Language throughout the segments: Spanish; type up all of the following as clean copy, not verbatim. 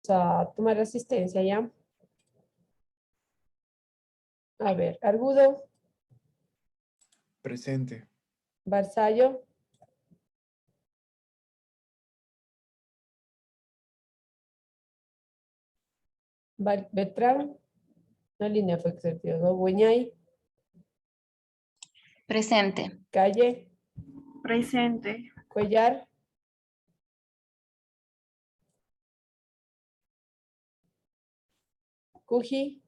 a tomar asistencia, ¿ya? A ver, Argudo, Presente. Barzallo, Beltrán, la línea fue exercida, ¿no? Buñay, Presente. Calle, Presente. Cuellar, Cuji,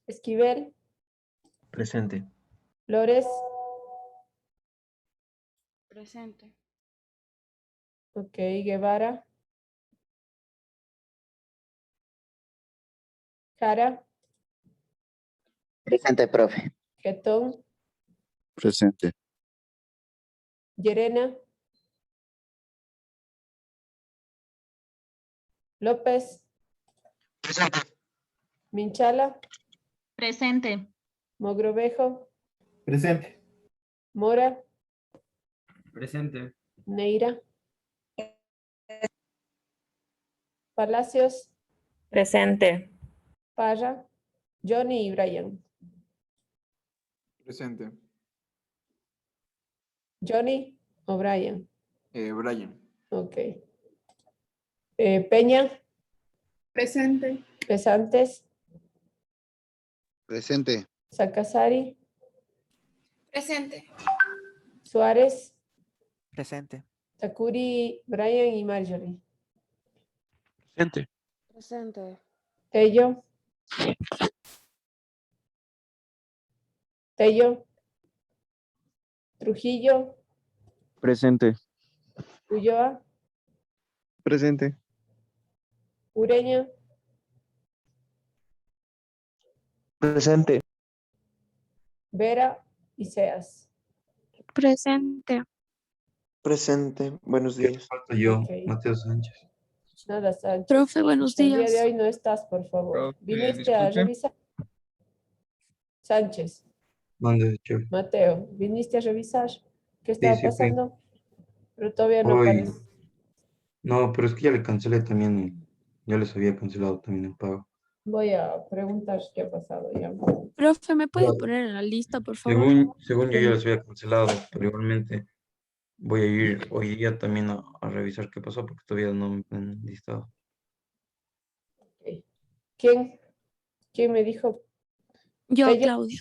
Esquivel, Presente. Flores, Presente. ok, Guevara, Jara, Presente, profe. Getón, Presente. Llerena, López, Presente. Minchala, Presente. Mogrovejo, Presente. Mora, Presente. Neira, Palacios, Presente. Parra, Johnny y Brian. Presente. Johnny o Brian. Brian. Ok. Peña, Presente. Pesantes, Presente. Sacasari, Presente. Suárez, Presente. Takuri, Brian y Marjorie. Presente. Presente. Tello, Tello, Trujillo, Presente. Ulloa, Presente. Ureña, Presente. Vera y Seas. Presente. Presente. Buenos días. Falta yo, Ok. Mateo Sánchez. Nada, Sánchez. Profe, buenos El día de días. hoy no estás, por favor. Profe, ¿Viniste a disculpe. revisar? Sánchez, Mande, chef. Mateo, ¿viniste a revisar qué estaba sí, fui. pasando? Pero todavía no Hoy, aparece. no, pero es que ya le cancelé también, ya les había cancelado también el pago. Voy a preguntar qué ha pasado ya. Profe, ¿me puede Ya, poner en la lista, por favor? según yo ya les había cancelado, pero igualmente voy a ir hoy día también a revisar qué pasó porque todavía no me han listado. Ok. ¿Quién? ¿Quién me dijo? Yo, Tello. Claudia,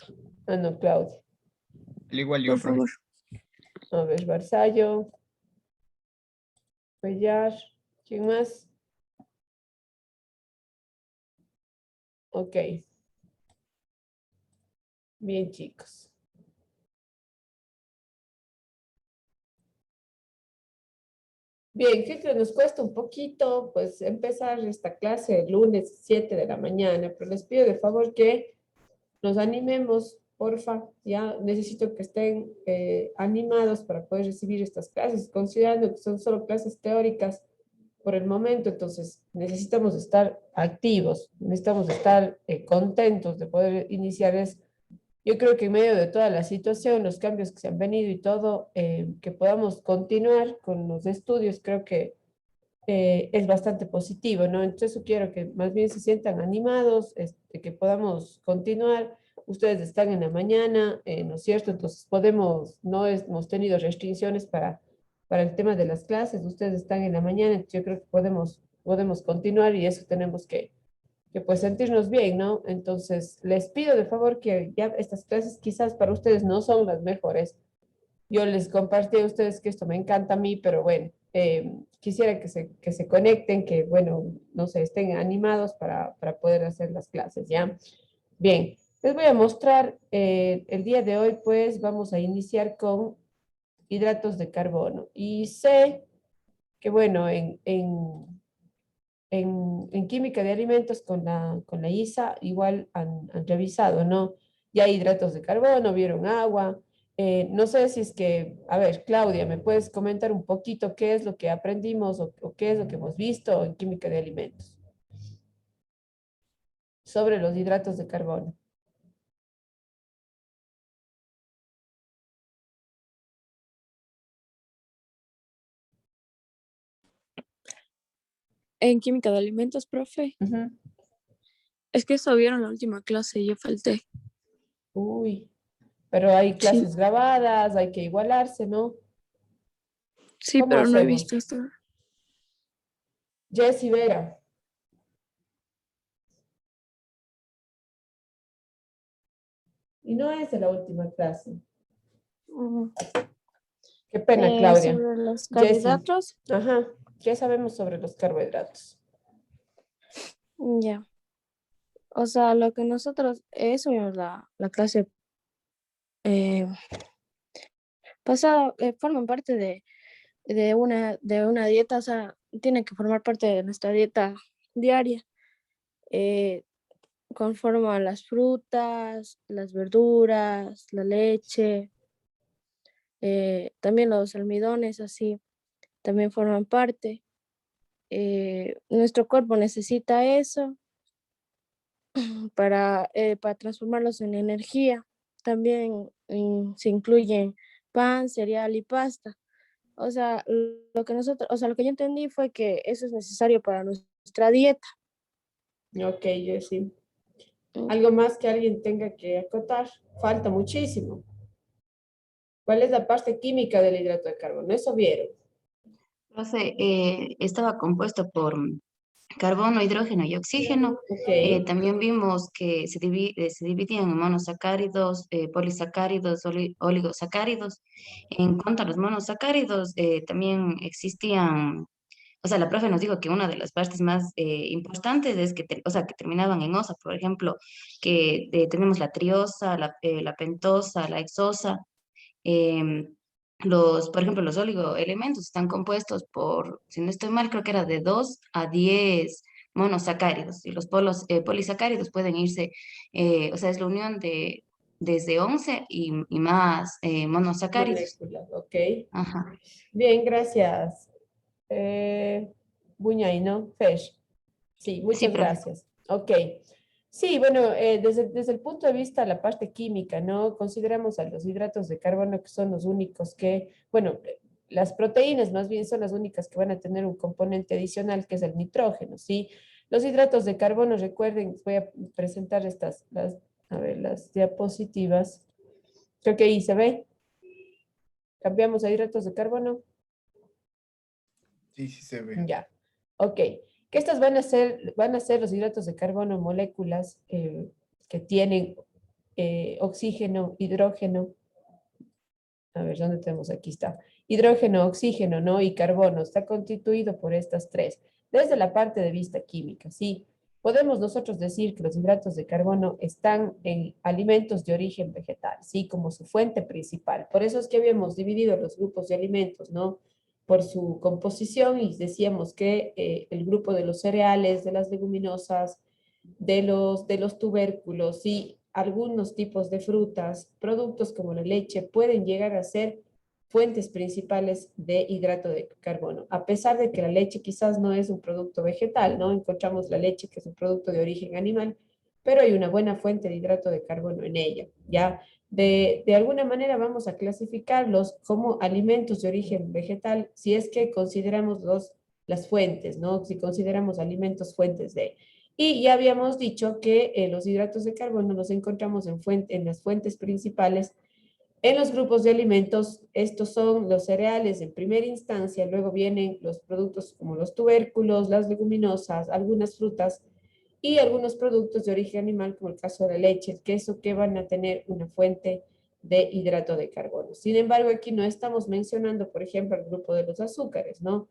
Ah, no, Claudia. Igual yo, por profe. favor. A ver, Barzallo, Cuellar. ¿Quién más? Ok. Bien, chicos. Bien, ¿qué que nos cuesta un poquito? Pues empezar esta clase el lunes 7 de la mañana, pero les pido de favor que nos animemos, porfa. Ya necesito que estén animados para poder recibir estas clases, considerando que son solo clases teóricas por el momento, entonces necesitamos estar activos, necesitamos estar contentos de poder iniciar. Yo creo que en medio de toda la situación, los cambios que se han venido y todo, que podamos continuar con los estudios, creo que es bastante positivo, ¿no? Entonces yo quiero que más bien se sientan animados, que podamos continuar. Ustedes están en la mañana, ¿no es cierto? Entonces podemos, no hemos tenido restricciones para el tema de las clases, ustedes están en la mañana, entonces yo creo que podemos continuar y eso tenemos que pues sentirnos bien, ¿no? Entonces les pido de favor que ya estas clases quizás para ustedes no son las mejores. Yo les compartí a ustedes que esto me encanta a mí, pero bueno, quisiera que se conecten, que bueno, no sé, estén animados para poder hacer las clases, ¿ya? Bien, les voy a mostrar el día de hoy, pues vamos a iniciar con hidratos de carbono. Y sé que bueno, en química de alimentos con la ISA igual han revisado, ¿no? Ya hay hidratos de carbono, vieron agua. No sé si es que, a ver, Claudia, ¿me puedes comentar un poquito qué es lo que aprendimos o qué es lo que hemos visto en química de alimentos sobre los hidratos de carbono? En química de alimentos, profe. Ujú. Es que eso vieron la última clase y yo falté. Uy, pero hay Sí, clases grabadas, hay que igualarse, ¿no? sí, ¿Cómo pero no he hacemos? visto esto. Jessy Vera. Y no es de la última clase. Qué pena, Claudia. Sobre los Jessy. carbohidratos, Ajá. ¿Qué sabemos sobre los carbohidratos? ya. O sea, lo que nosotros, eso vimos la clase eh, pasada, forman parte de una dieta, o sea, tiene que formar parte de nuestra dieta diaria. Eh, Conforman las frutas, las verduras, la leche, también los almidones, así, también forman parte. Nuestro cuerpo necesita eso para transformarlos en energía. También se incluyen pan, cereal y pasta. O sea, lo que yo entendí fue que eso es necesario para nuestra dieta. Ok, Jessy. Mm, ¿Algo más que alguien tenga que acotar? Falta muchísimo. ¿Cuál es la parte química del hidrato de carbono? Eso vieron. Profe, estaba compuesto por carbono, hidrógeno y oxígeno. Ok. También vimos que se dividían en monosacáridos, polisacáridos, oligosacáridos. En cuanto a los monosacáridos, también existían, o sea, la profe nos dijo que una de las partes más importantes es que, o sea, que terminaban en osa, por ejemplo, que tenemos la triosa, la pentosa, la hexosa. Em, por ejemplo, los oligoelementos están compuestos por, si no estoy mal, creo que era de 2 a 10 monosacáridos y los polisacáridos pueden irse, o sea, es la unión de desde 11 y más monosacáridos. Moléculas, ok. Ajá. Bien, gracias. Buñay, ¿no? Fesh. Sí, Sí, muchas profe. gracias. Ok. Sí, bueno, desde el punto de vista de la parte química, ¿no? Consideramos a los hidratos de carbono que son los únicos que, bueno, las proteínas más bien son las únicas que van a tener un componente adicional que es el nitrógeno, ¿sí? Los hidratos de carbono, recuerden, voy a presentar a ver, las diapositivas. Creo que ahí se ve. Cambiamos a hidratos de carbono. Sí, sí se ve. Ya, ok. Que estas van a ser los hidratos de carbono, moléculas que tienen oxígeno, hidrógeno. A ver, ¿dónde tenemos? Aquí está. Hidrógeno, oxígeno, ¿no? Y carbono. Está constituido por estas tres. Desde la parte de vista química, sí. Podemos nosotros decir que los hidratos de carbono están en alimentos de origen vegetal, sí, como su fuente principal. Por eso es que habíamos dividido los grupos de alimentos, ¿no? Por su composición y decíamos que el grupo de los cereales, de las leguminosas, de los tubérculos y algunos tipos de frutas, productos como la leche, pueden llegar a ser fuentes principales de hidrato de carbono. A pesar de que la leche quizás no es un producto vegetal, ¿no? Encontramos la leche que es un producto de origen animal, pero hay una buena fuente de hidrato de carbono en ella, ¿ya? De alguna manera vamos a clasificarlos como alimentos de origen vegetal si es que consideramos las fuentes, ¿no? Si consideramos alimentos fuentes de. Y ya habíamos dicho que los hidratos de carbono los encontramos en las fuentes principales. En los grupos de alimentos, estos son los cereales en primera instancia, luego vienen los productos como los tubérculos, las leguminosas, algunas frutas y algunos productos de origen animal, como el caso de la leche, el queso, que van a tener una fuente de hidrato de carbono. Sin embargo, aquí no estamos mencionando, por ejemplo, el grupo de los azúcares, ¿no?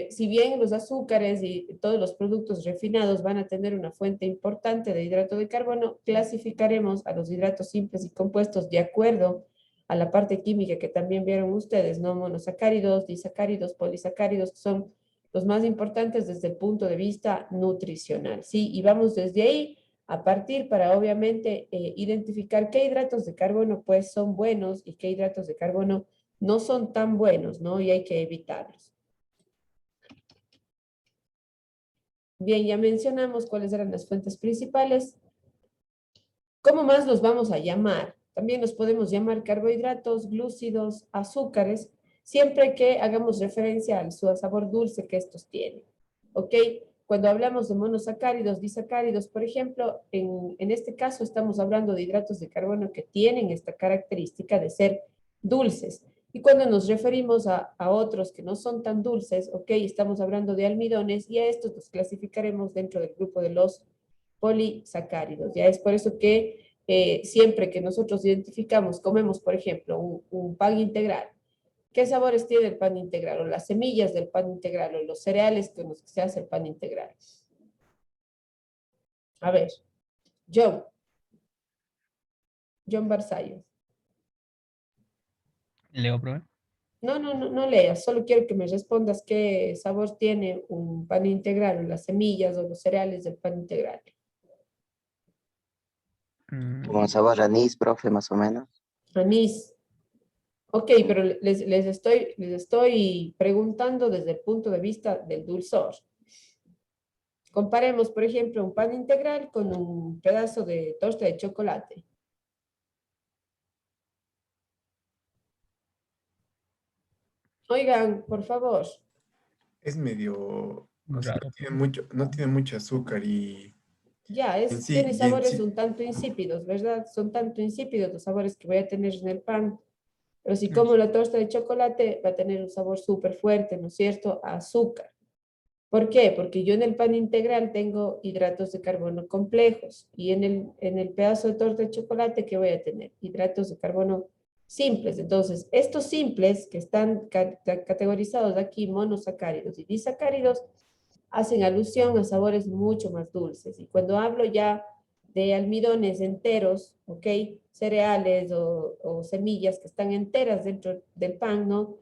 Si bien los azúcares y todos los productos refinados van a tener una fuente importante de hidrato de carbono, clasificaremos a los hidratos simples y compuestos de acuerdo a la parte química que también vieron ustedes, ¿no? Monosacáridos, disacáridos, polisacáridos, que son los más importantes desde el punto de vista nutricional, ¿sí? Y vamos desde ahí a partir para obviamente identificar qué hidratos de carbono pues son buenos y qué hidratos de carbono no son tan buenos, ¿no? Y hay que evitarlos. Bien, ya mencionamos cuáles eran las fuentes principales. ¿Cómo más los vamos a llamar? También los podemos llamar carbohidratos, glúcidos, azúcares, siempre que hagamos referencia al sabor dulce que estos tienen. ¿ok? Cuando hablamos de monosacáridos, disacáridos, por ejemplo, en este caso estamos hablando de hidratos de carbono que tienen esta característica de ser dulces. Y cuando nos referimos a otros que no son tan dulces, ¿ok? Estamos hablando de almidones y a estos los clasificaremos dentro del grupo de los polisacáridos. Ya es por eso que siempre que nosotros identificamos, comemos, por ejemplo, un pan integral, ¿qué sabores tiene el pan integral? O las semillas del pan integral, o los cereales con los que se hace el pan integral. A ver, John Barzallo. Leo, profe. No leas, solo quiero que me respondas qué sabor tiene un pan integral, o las semillas o los cereales del pan integral. Como sabor anís, profe, más o menos. Anís. Ok, pero les estoy preguntando desde el punto de vista del dulzor. Comparemos, por ejemplo, un pan integral con un pedazo de torta de chocolate. Oigan, por favor. Es medio, o sea, Raro. no tiene mucho azúcar Ya, en sí, tiene y en sabores sí, un tanto insípidos, ¿verdad? Son tanto insípidos los sabores que voy a tener en el pan. Pero si como la torta de chocolate, va a tener un sabor súper fuerte, ¿no es cierto? A azúcar. ¿Por qué? Porque yo en el pan integral tengo hidratos de carbono complejos y en el pedazo de torta de chocolate, ¿qué voy a tener? Hidratos de carbono simples. Entonces, estos simples que están categorizados aquí, monosacáridos y disacáridos, hacen alusión a sabores mucho más dulces. Y cuando hablo ya de almidones enteros, ¿ok? Cereales o semillas que están enteras dentro del pan, ¿no?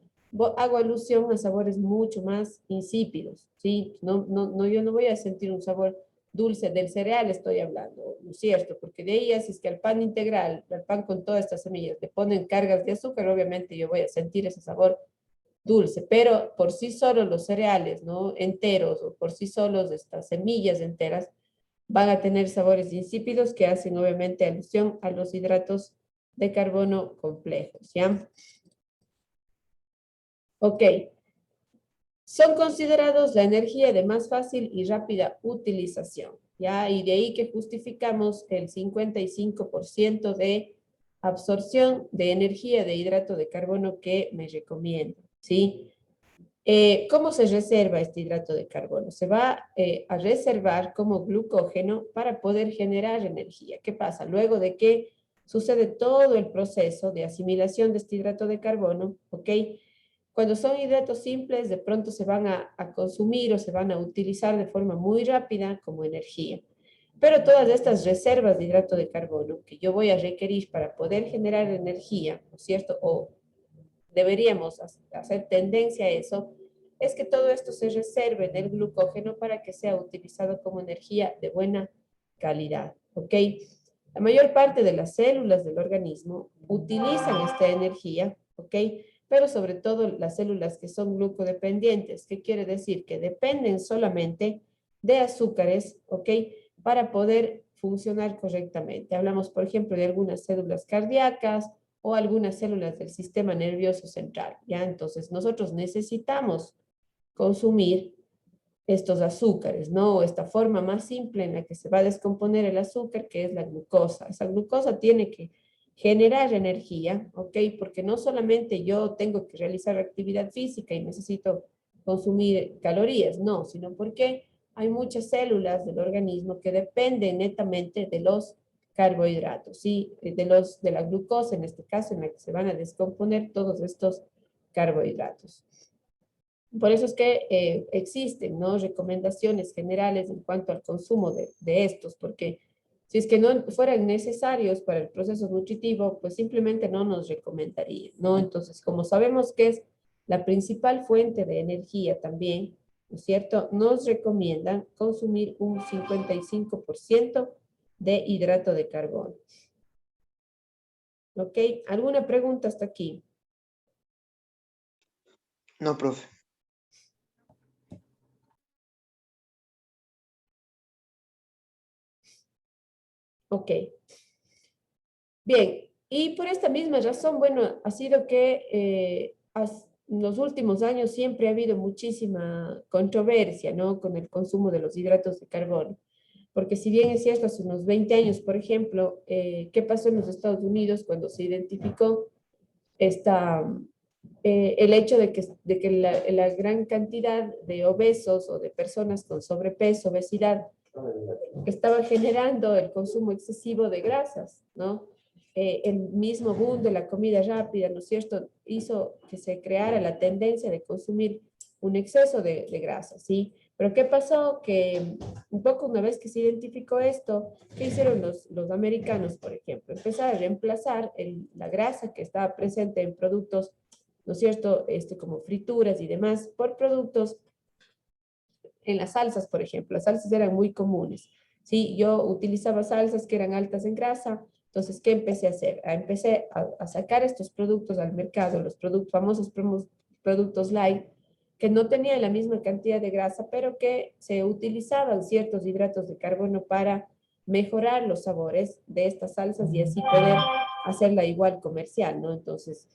Hago alusión a sabores mucho más insípidos, ¿sí? Yo no voy a sentir un sabor dulce del cereal, estoy hablando, ¿no es cierto? Porque de ahí, si es que al pan integral, al pan con todas estas semillas, le ponen cargas de azúcar, obviamente yo voy a sentir ese sabor dulce, pero por sí solos los cereales, ¿no? Enteros, o por sí solos estas semillas enteras, van a tener sabores insípidos que hacen obviamente alusión a los hidratos de carbono complejos, ¿ya? Ok. Son considerados la energía de más fácil y rápida utilización, ¿ya? Y de ahí que justificamos el 55% de absorción de energía de hidrato de carbono que me recomiendo, ¿sí? ¿Cómo se reserva este hidrato de carbono? Se va a reservar como glucógeno para poder generar energía. ¿Qué pasa? Luego de que sucede todo el proceso de asimilación de este hidrato de carbono, ¿ok? Cuando son hidratos simples, de pronto se van a consumir o se van a utilizar de forma muy rápida como energía. Pero todas estas reservas de hidrato de carbono que yo voy a requerir para poder generar energía, ¿no es cierto? O deberíamos hacer tendencia a eso, es que todo esto se reserve en el glucógeno para que sea utilizado como energía de buena calidad, ¿ok? La mayor parte de las células del organismo utilizan esta energía, ¿ok? Pero sobre todo las células que son glucodependientes, ¿qué quiere decir? Que dependen solamente de azúcares, ¿ok? Para poder funcionar correctamente. Hablamos, por ejemplo, de algunas células cardíacas, o algunas células del sistema nervioso central, ¿ya? Entonces, nosotros necesitamos consumir estos azúcares, ¿no? Esta forma más simple en la que se va a descomponer el azúcar, que es la glucosa. Esa glucosa tiene que generar energía, ¿ok? Porque no solamente yo tengo que realizar actividad física y necesito consumir calorías, no, sino porque hay muchas células del organismo que dependen netamente de los carbohidratos, ¿sí? De la glucosa, en este caso, en la que se van a descomponer todos estos carbohidratos. Por eso es que existen, ¿no? Recomendaciones generales en cuanto al consumo de estos, porque si es que no fueran necesarios para el proceso nutritivo, pues simplemente no nos recomendarían, ¿no? Entonces, como sabemos que es la principal fuente de energía también, ¿no es cierto? Nos recomiendan consumir un 55% de hidrato de carbono. ¿Ok? ¿Alguna pregunta hasta aquí? No, profe. Ok. Bien, y por esta misma razón, bueno, ha sido que en los últimos años siempre ha habido muchísima controversia, ¿no? Con el consumo de los hidratos de carbono. Porque si bien es cierto, hace unos 20 años, por ejemplo, ¿qué pasó en los Estados Unidos cuando se identificó el hecho de que la gran cantidad de obesos o de personas con sobrepeso, obesidad, estaba generando el consumo excesivo de grasas, ¿no? El mismo boom de la comida rápida, ¿no es cierto?, hizo que se creara la tendencia de consumir un exceso de grasa, ¿sí? Pero ¿qué pasó? Que un poco una vez que se identificó esto, ¿qué hicieron los americanos, por ejemplo? Empezaron a reemplazar la grasa que estaba presente en productos, ¿no es cierto?, como frituras y demás, por productos en las salsas, por ejemplo. Las salsas eran muy comunes, ¿sí? Yo utilizaba salsas que eran altas en grasa, entonces, ¿qué empecé a hacer? Empecé a sacar estos productos al mercado, los famosos productos light, que no tenían la misma cantidad de grasa, pero que se utilizaban ciertos hidratos de carbono para mejorar los sabores de estas salsas y así poder hacerla igual comercial, ¿no? Entonces,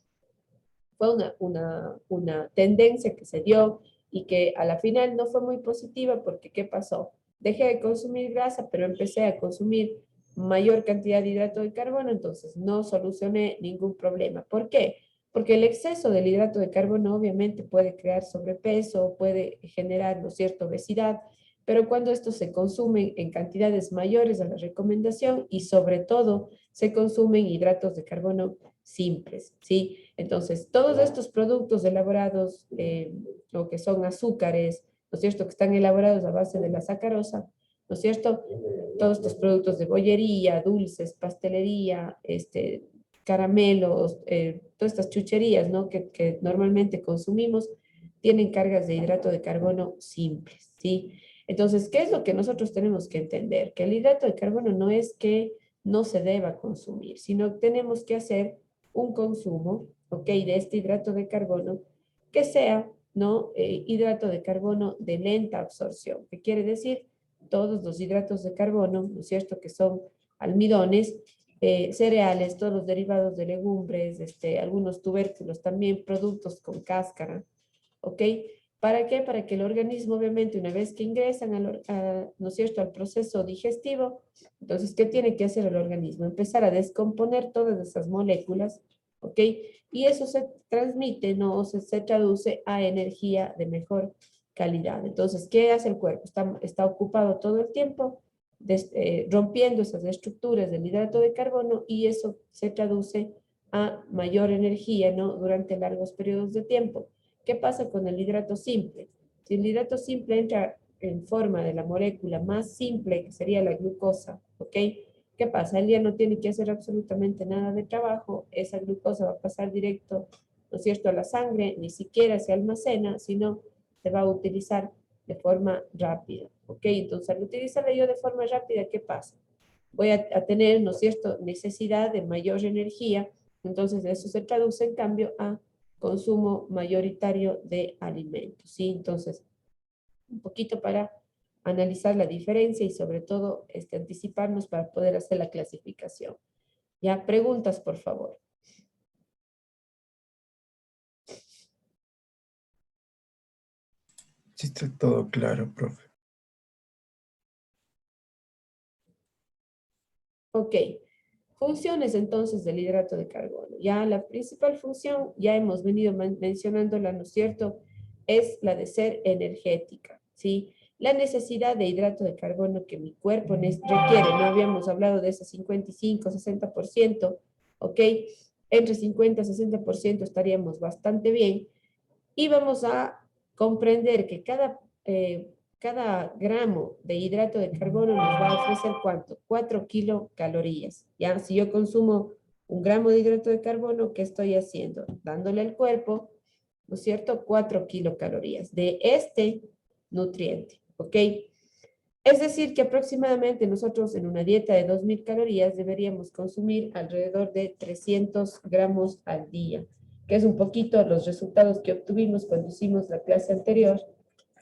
fue una tendencia que se dio y que a la final no fue muy positiva porque ¿qué pasó? Dejé de consumir grasa, pero empecé a consumir mayor cantidad de hidrato de carbono, entonces no solucioné ningún problema. ¿Por qué? Porque el exceso del hidrato de carbono obviamente puede crear sobrepeso, puede generar, ¿no es cierto?, obesidad, pero cuando estos se consumen en cantidades mayores a la recomendación y sobre todo se consumen hidratos de carbono simples, ¿sí? Entonces, todos estos productos elaborados, o que son azúcares, ¿no es cierto?, que están elaborados a base de la sacarosa, ¿no es cierto?, todos estos productos de bollería, dulces, pastelería, caramelos, todas estas chucherías, ¿no?, que normalmente consumimos, tienen cargas de hidrato de carbono simples, ¿sí? Entonces, ¿qué es lo que nosotros tenemos que entender? Que el hidrato de carbono no es que no se deba consumir, sino que tenemos que hacer un consumo, ¿ok?, de este hidrato de carbono que sea, ¿no?, hidrato de carbono de lenta absorción, que quiere decir todos los hidratos de carbono, ¿no es cierto?, que son almidones, cereales, todos los derivados de legumbres, algunos tubérculos también, productos con cáscara, ¿ok? ¿Para qué? Para que el organismo, obviamente, una vez que ingresan, ¿no es cierto?, al proceso digestivo, entonces, ¿qué tiene que hacer el organismo? Empezar a descomponer todas esas moléculas, ¿ok? Y eso se transmite, ¿no? O se traduce a energía de mejor calidad. Entonces, ¿qué hace el cuerpo? Está ocupado todo el tiempo rompiendo esas estructuras del hidrato de carbono y eso se traduce a mayor energía, ¿no?, durante largos periodos de tiempo. ¿Qué pasa con el hidrato simple? Si el hidrato simple entra en forma de la molécula más simple, que sería la glucosa, ¿ok? ¿Qué pasa? El día no tiene que hacer absolutamente nada de trabajo, esa glucosa va a pasar directo, ¿no es cierto?, a la sangre, ni siquiera se almacena, sino se va a utilizar de forma rápida, ¿ok? Entonces, al utilizarla yo de forma rápida, ¿qué pasa? Voy a tener, ¿no es cierto?, necesidad de mayor energía, entonces eso se traduce en cambio a consumo mayoritario de alimentos, ¿sí? Entonces, un poquito para analizar la diferencia y sobre todo anticiparnos para poder hacer la clasificación. Ya, preguntas, por favor. Sí está todo claro, profe. Ok, funciones entonces del hidrato de carbono. Ya la principal función, ya hemos venido mencionándola, ¿no es cierto?, es la de ser energética, ¿sí? La necesidad de hidrato de carbono que mi cuerpo requiere, no habíamos hablado de ese 55, 60%, ¿ok? Entre 50 y 60% estaríamos bastante bien y vamos a comprender que cada gramo de hidrato de carbono nos va a ofrecer ¿cuánto? 4 kilocalorías. Ya, si yo consumo un gramo de hidrato de carbono, ¿qué estoy haciendo? Dándole al cuerpo, ¿no es cierto?, 4 kilocalorías de este nutriente, ¿ok? Es decir, que aproximadamente nosotros en una dieta de 2000 calorías deberíamos consumir alrededor de 300 gramos al día, que es un poquito los resultados que obtuvimos cuando hicimos la clase anterior,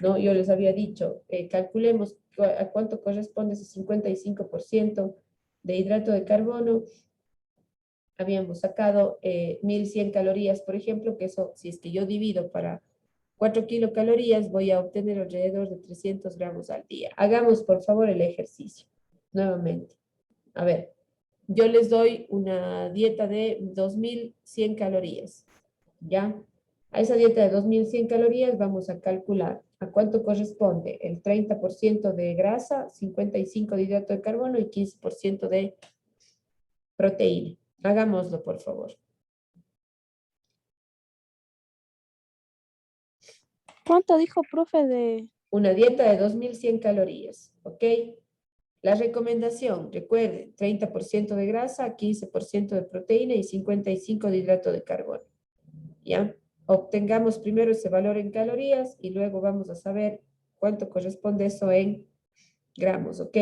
¿no? Yo les había dicho, calculemos a cuánto corresponde ese 55% de hidrato de carbono habíamos sacado 1100 calorías, por ejemplo, que eso, si es que yo divido para 4 kilocalorías, voy a obtener alrededor de 300 gramos al día. Hagamos, por favor, el ejercicio. Nuevamente. A ver, yo les doy una dieta de 2100 calorías. ¿Ya? A esa dieta de 2100 calorías vamos a calcular a cuánto corresponde el 30% de grasa, 55% de hidrato de carbono y 15% de proteína. Hagámoslo, por favor. ¿Cuánto dijo, profe, de Una dieta de 2100 calorías, ¿ok? La recomendación, recuerden, 30% de grasa, 15% de proteína y 55% de hidrato de carbono. ¿Ya? Obtengamos primero ese valor en calorías y luego vamos a saber cuánto corresponde eso en gramos, ¿ok?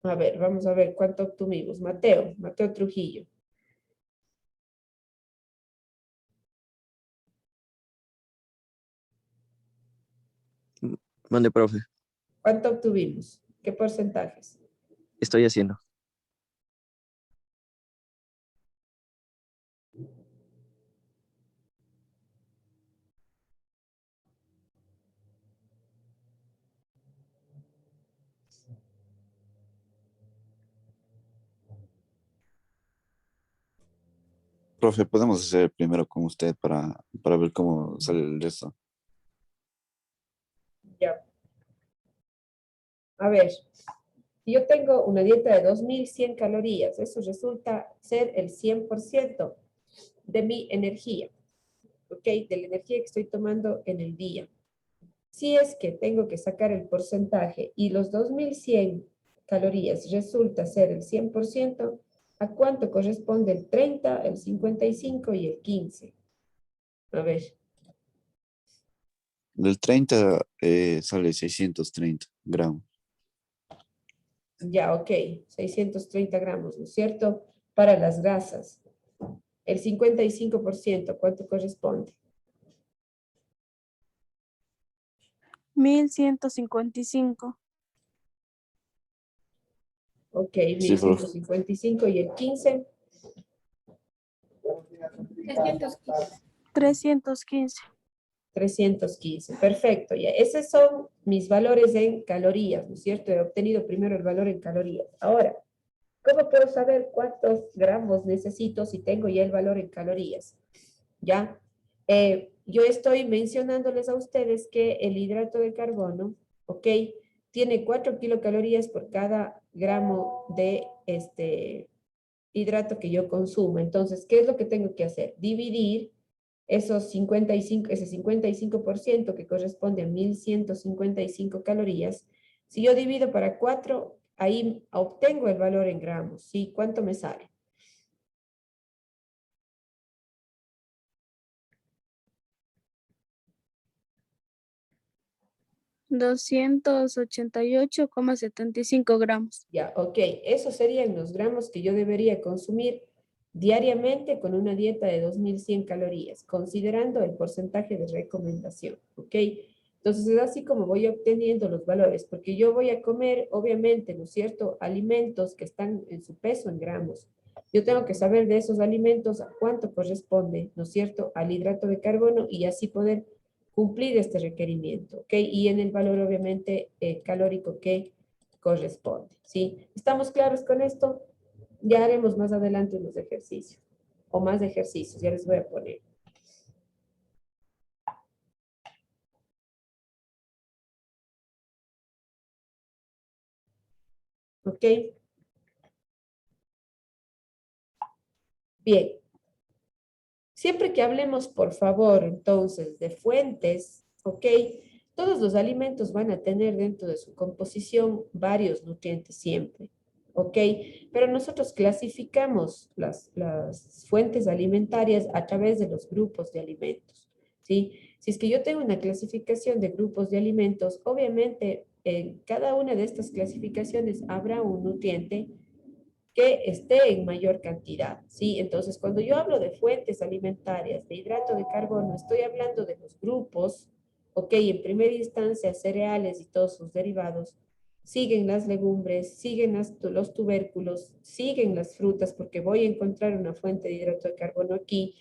A ver, vamos a ver cuánto obtuvimos. Mateo Trujillo. Mande, profe. ¿Cuánto obtuvimos? ¿Qué porcentajes? Estoy haciendo. Profe, podemos hacer primero con usted para ver cómo sale el resto. Ya. A ver, yo tengo una dieta de 2100 calorías. Eso resulta ser el 100% de mi energía, ¿ok? De la energía que estoy tomando en el día. Si es que tengo que sacar el porcentaje y los 2100 calorías resulta ser el 100%, ¿a cuánto corresponde el 30, el 55 y el 15? A ver, Del 30 sale 630 gramos. ya, ok, 630 gramos, ¿no es cierto? Para las grasas. El 55%, ¿cuánto corresponde? 1155? Ok, Sí, profe. 1155 y el 15, 315. 315. Perfecto, ya. Esos son mis valores en calorías, ¿no es cierto? He obtenido primero el valor en calorías. Ahora, ¿cómo puedo saber cuántos gramos necesito si tengo ya el valor en calorías? ¿Ya? Yo estoy mencionándoles a ustedes que el hidrato de carbono, ¿ok? Tiene 4 kilocalorías por cada gramo de hidrato que yo consumo. Entonces, ¿qué es lo que tengo que hacer? Dividir ese 55% que corresponde a 1155 calorías. Si yo divido para 4, ahí obtengo el valor en gramos, ¿sí? ¿Cuánto me sale? 288,75 gramos. Ya, ok. Esos serían los gramos que yo debería consumir diariamente con una dieta de 2100 calorías, considerando el porcentaje de recomendación, ¿ok? Entonces es así como voy obteniendo los valores, porque yo voy a comer, obviamente, ¿no es cierto?, alimentos que están en su peso en gramos. Yo tengo que saber de esos alimentos a cuánto corresponde, ¿no es cierto?, al hidrato de carbono y así poder cumplir este requerimiento, ¿ok? Y en el valor, obviamente, calórico que corresponde, ¿sí? ¿Estamos claros con esto? Ya haremos más adelante unos ejercicios, o más ejercicios, ya les voy a poner. ¿Ok? Bien. Siempre que hablemos, por favor, entonces, de fuentes, ¿ok? Todos los alimentos van a tener dentro de su composición varios nutrientes siempre. ¿ok? Pero nosotros clasificamos las fuentes alimentarias a través de los grupos de alimentos, ¿sí? Si es que yo tengo una clasificación de grupos de alimentos, obviamente en cada una de estas clasificaciones habrá un nutriente que esté en mayor cantidad, ¿sí? Entonces, cuando yo hablo de fuentes alimentarias, de hidrato de carbono, estoy hablando de los grupos, ¿ok? En primera instancia, cereales y todos sus derivados, siguen las legumbres, siguen los tubérculos, siguen las frutas, porque voy a encontrar una fuente de hidrato de carbono aquí.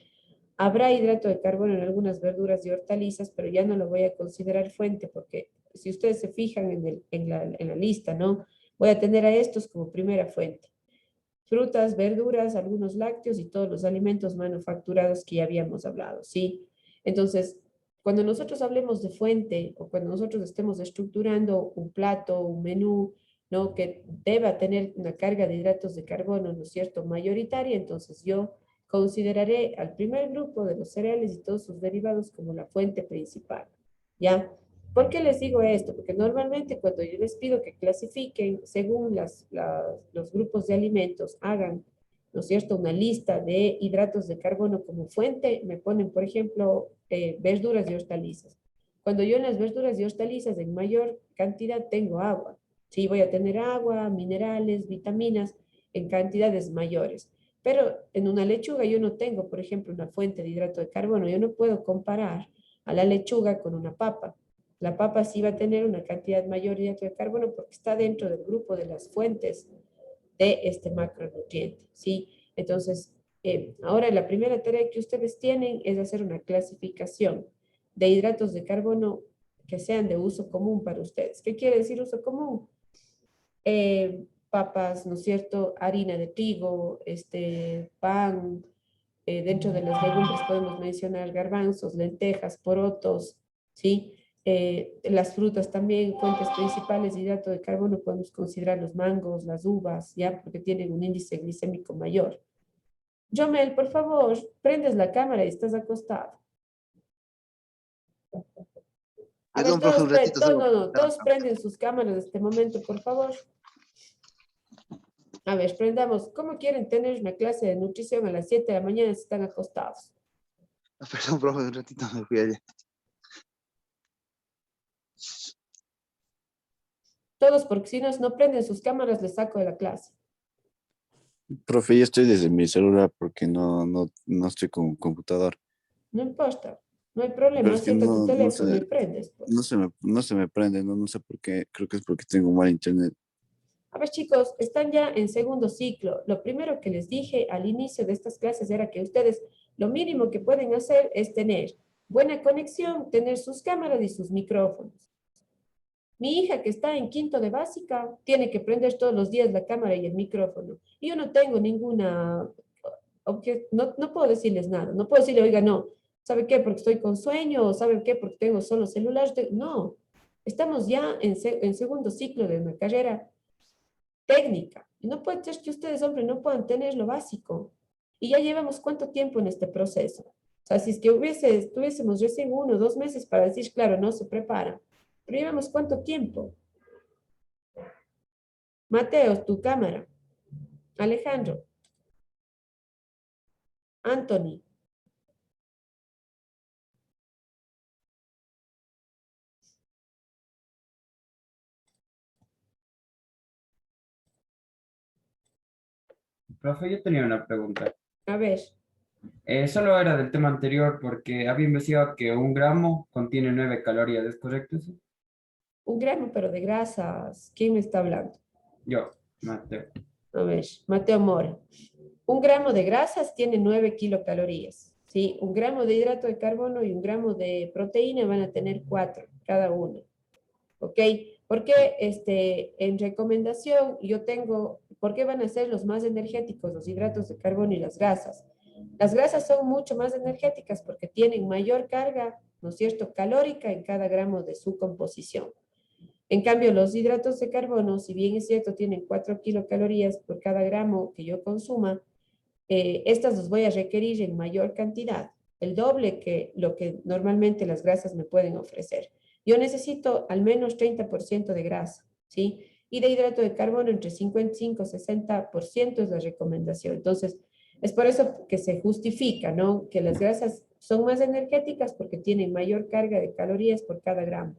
Habrá hidrato de carbono en algunas verduras y hortalizas, pero ya no lo voy a considerar fuente, porque si ustedes se fijan en la lista, ¿no? Voy a tener a estos como primera fuente. Frutas, verduras, algunos lácteos y todos los alimentos manufacturados que ya habíamos hablado, ¿sí? Entonces, cuando nosotros hablemos de fuente o cuando nosotros estemos estructurando un plato, un menú, ¿no? Que deba tener una carga de hidratos de carbono, ¿no es cierto?, mayoritaria, entonces yo consideraré al primer grupo de los cereales y todos sus derivados como la fuente principal, ¿ya? ¿Por qué les digo esto? Porque normalmente cuando yo les pido que clasifiquen según los grupos de alimentos, hagan, ¿no es cierto?, una lista de hidratos de carbono como fuente, me ponen, por ejemplo, verduras y hortalizas. Cuando yo en las verduras y hortalizas en mayor cantidad tengo agua, sí, voy a tener agua, minerales, vitaminas en cantidades mayores. Pero en una lechuga yo no tengo, por ejemplo, una fuente de hidrato de carbono. Yo no puedo comparar a la lechuga con una papa. La papa sí va a tener una cantidad mayor de hidrato de carbono porque está dentro del grupo de las fuentes de este macronutriente, ¿sí? Entonces, ahora la primera tarea que ustedes tienen es hacer una clasificación de hidratos de carbono que sean de uso común para ustedes. ¿Qué quiere decir uso común? Papas, ¿no es cierto? Harina de trigo, pan, dentro de las legumbres podemos mencionar garbanzos, lentejas, porotos, ¿sí? Las frutas también, fuentes principales de hidrato de carbono, podemos considerar los mangos, las uvas, ¿ya? Porque tienen un índice glicémico mayor. Jomel, por favor, prendes la cámara y estás acostado. A ver, Perdón, profe, un ratito solo. todos prenden sus cámaras en este momento, por favor. A ver, prendamos. ¿Cómo quieren tener una clase de nutrición a las 7 de la mañana si están acostados? Perdón, profe, un ratito me fui allá. Todos, porque si no prenden sus cámaras, les saco de la clase. Profe, yo estoy desde mi celular porque no estoy con computador. No importa, no hay Pero problema. es que Sienta tu teléfono y prendes, pues. no se me prende, no sé por qué. Creo que es porque tengo mal internet. A ver, chicos, están ya en segundo ciclo. Lo primero que les dije al inicio de estas clases era que ustedes lo mínimo que pueden hacer es tener buena conexión, tener sus cámaras y sus micrófonos. Mi hija que está en quinto de básica tiene que prender todos los días la cámara y el micrófono. Y yo no tengo ninguna, no puedo decirles nada. No puedo decirle, oiga, no, ¿sabe qué? Porque estoy con sueño, o ¿sabe qué? Porque tengo solo celular. No, estamos ya en segundo ciclo de una carrera técnica. Y no puede ser que ustedes, hombre, no puedan tener lo básico. Y ya llevamos cuánto tiempo en este proceso. O sea, si es que tuviésemos recién 1 o 2 meses para decir, claro, no se prepara. Pero llevamos cuánto tiempo. Mateo, tu cámara. Alejandro. Anthony. Profe, yo tenía una pregunta. A ver, Solo era del tema anterior porque había investigado que 1 gramo contiene 9 calorías, ¿es correcto eso? 1 gramo, pero de grasas. ¿Quién me está hablando? Yo, Mateo. A ver, Mateo Mora. 1 gramo de grasas tiene 9 kilocalorías. ¿Sí? 1 gramo de hidrato de carbono y 1 gramo de proteína van a tener 4 cada uno. ¿Ok? Porque en recomendación yo tengo, ¿por qué van a ser los más energéticos los hidratos de carbono y las grasas? Las grasas son mucho más energéticas porque tienen mayor carga, ¿no es cierto?, calórica en cada gramo de su composición. En cambio, los hidratos de carbono, si bien es cierto, tienen 4 kilocalorías por cada gramo que yo consuma, estas los voy a requerir en mayor cantidad, el doble que lo que normalmente las grasas me pueden ofrecer. Yo necesito al menos 30% de grasa, ¿sí? y de hidrato de carbono entre 55 y 60% es la recomendación. Entonces, es por eso que se justifica, ¿no? Que las grasas son más energéticas porque tienen mayor carga de calorías por cada gramo.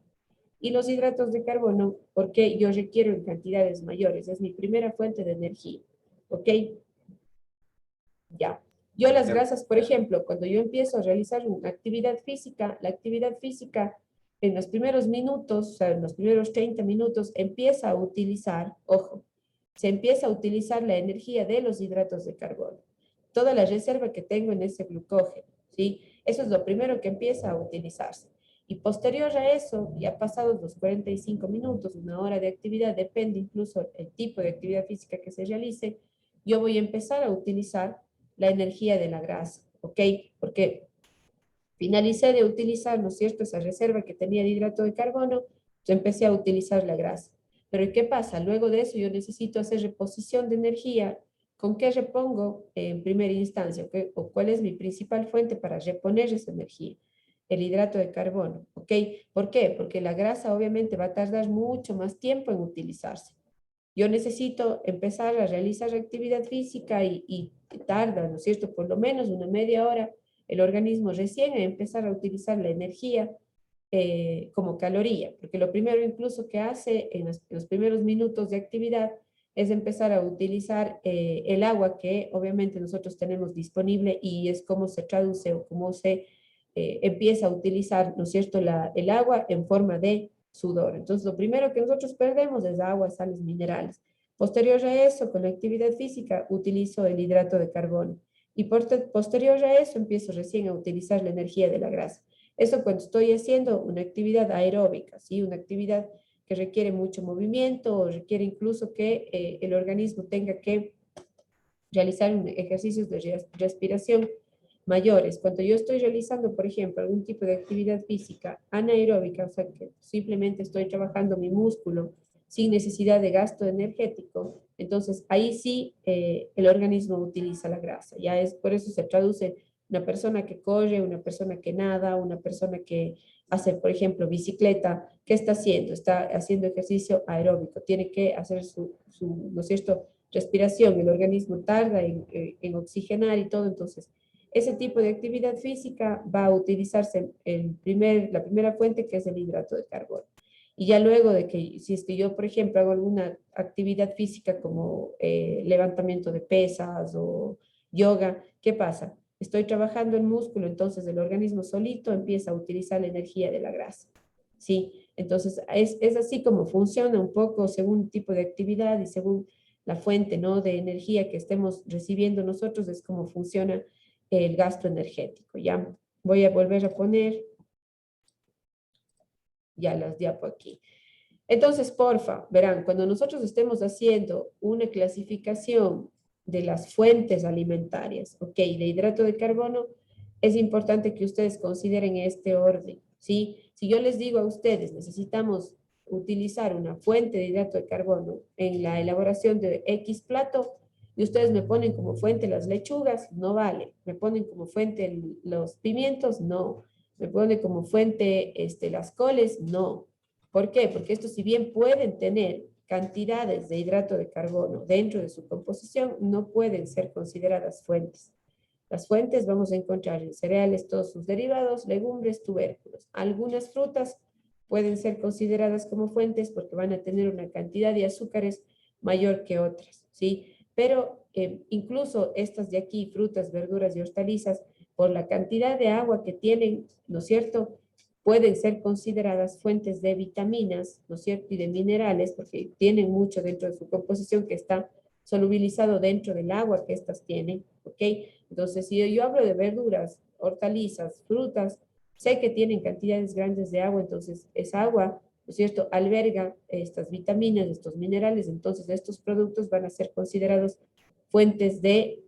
Y los hidratos de carbono, porque yo requiero en cantidades mayores, es mi primera fuente de energía, ¿ok? Ya. Yo las grasas, por ejemplo, cuando yo empiezo a realizar una actividad física, la actividad física en los primeros minutos, o sea, en los primeros 30 minutos, empieza a utilizar, ojo, se empieza a utilizar la energía de los hidratos de carbono. Toda la reserva que tengo en ese glucógeno, ¿sí? Eso es lo primero que empieza a utilizarse. Y posterior a eso, ya pasados los 45 minutos, una hora de actividad, depende incluso el tipo de actividad física que se realice, yo voy a empezar a utilizar la energía de la grasa, ¿ok? Porque finalicé de utilizar, ¿no es cierto?, esa reserva que tenía de hidrato de carbono, yo empecé a utilizar la grasa. Pero ¿qué pasa? Luego de eso yo necesito hacer reposición de energía. ¿Con qué repongo en primera instancia? ¿Okay? ¿O cuál es mi principal fuente para reponer esa energía? El hidrato de carbono, ¿ok? ¿Por qué? Porque la grasa obviamente va a tardar mucho más tiempo en utilizarse. Yo necesito empezar a realizar actividad física y tarda, ¿no es cierto?, por lo menos una media hora, el organismo recién a empezar a utilizar la energía como caloría, porque lo primero incluso que hace en los primeros minutos de actividad es empezar a utilizar el agua que obviamente nosotros tenemos disponible y es como se traduce o cómo se empieza a utilizar, ¿no es cierto?, el agua en forma de sudor. Entonces, lo primero que nosotros perdemos es agua, sales, minerales. Posterior a eso, con la actividad física, utilizo el hidrato de carbono. Y posterior a eso, empiezo recién a utilizar la energía de la grasa. Eso cuando estoy haciendo una actividad aeróbica, ¿sí? Una actividad que requiere mucho movimiento o requiere incluso que el organismo tenga que realizar ejercicios de respiración mayores. Cuando yo estoy realizando, por ejemplo, algún tipo de actividad física anaeróbica, o sea, que simplemente estoy trabajando mi músculo sin necesidad de gasto energético, entonces ahí sí el organismo utiliza la grasa. Ya es por eso se traduce una persona que corre, una persona que nada, una persona que hace, por ejemplo, bicicleta. ¿Qué está haciendo? Está haciendo ejercicio aeróbico. Tiene que hacer ¿no es cierto?, respiración. El organismo tarda en oxigenar y todo, entonces ese tipo de actividad física va a utilizarse la primera fuente, que es el hidrato de carbono. Y ya luego de que, si es que yo, por ejemplo, hago alguna actividad física como levantamiento de pesas o yoga, ¿qué pasa? Estoy trabajando el músculo, entonces el organismo solito empieza a utilizar la energía de la grasa. ¿Sí? Entonces, es así como funciona un poco según el tipo de actividad y según la fuente, ¿no?, de energía que estemos recibiendo nosotros, es como funciona el gasto energético. Ya voy a volver a poner ya las diapo aquí. Entonces, porfa, verán, cuando nosotros estemos haciendo una clasificación de las fuentes alimentarias, ok, de hidrato de carbono, es importante que ustedes consideren este orden, ¿sí? Si yo les digo a ustedes, necesitamos utilizar una fuente de hidrato de carbono en la elaboración de X plato, y ustedes me ponen como fuente las lechugas, no vale. Me ponen como fuente los pimientos, no. Me ponen como fuente las coles, no. ¿Por qué? Porque estos, si bien pueden tener cantidades de hidrato de carbono dentro de su composición, no pueden ser consideradas fuentes. Las fuentes vamos a encontrar en cereales, todos sus derivados, legumbres, tubérculos. Algunas frutas pueden ser consideradas como fuentes porque van a tener una cantidad de azúcares mayor que otras, ¿sí? Pero incluso estas de aquí, frutas, verduras y hortalizas, por la cantidad de agua que tienen, ¿no es cierto?, pueden ser consideradas fuentes de vitaminas, ¿no es cierto?, y de minerales, porque tienen mucho dentro de su composición que está solubilizado dentro del agua que estas tienen, ¿ok? Entonces, si yo hablo de verduras, hortalizas, frutas, sé que tienen cantidades grandes de agua, entonces esa agua, ¿no es cierto?, alberga estas vitaminas, estos minerales, entonces estos productos van a ser considerados fuentes de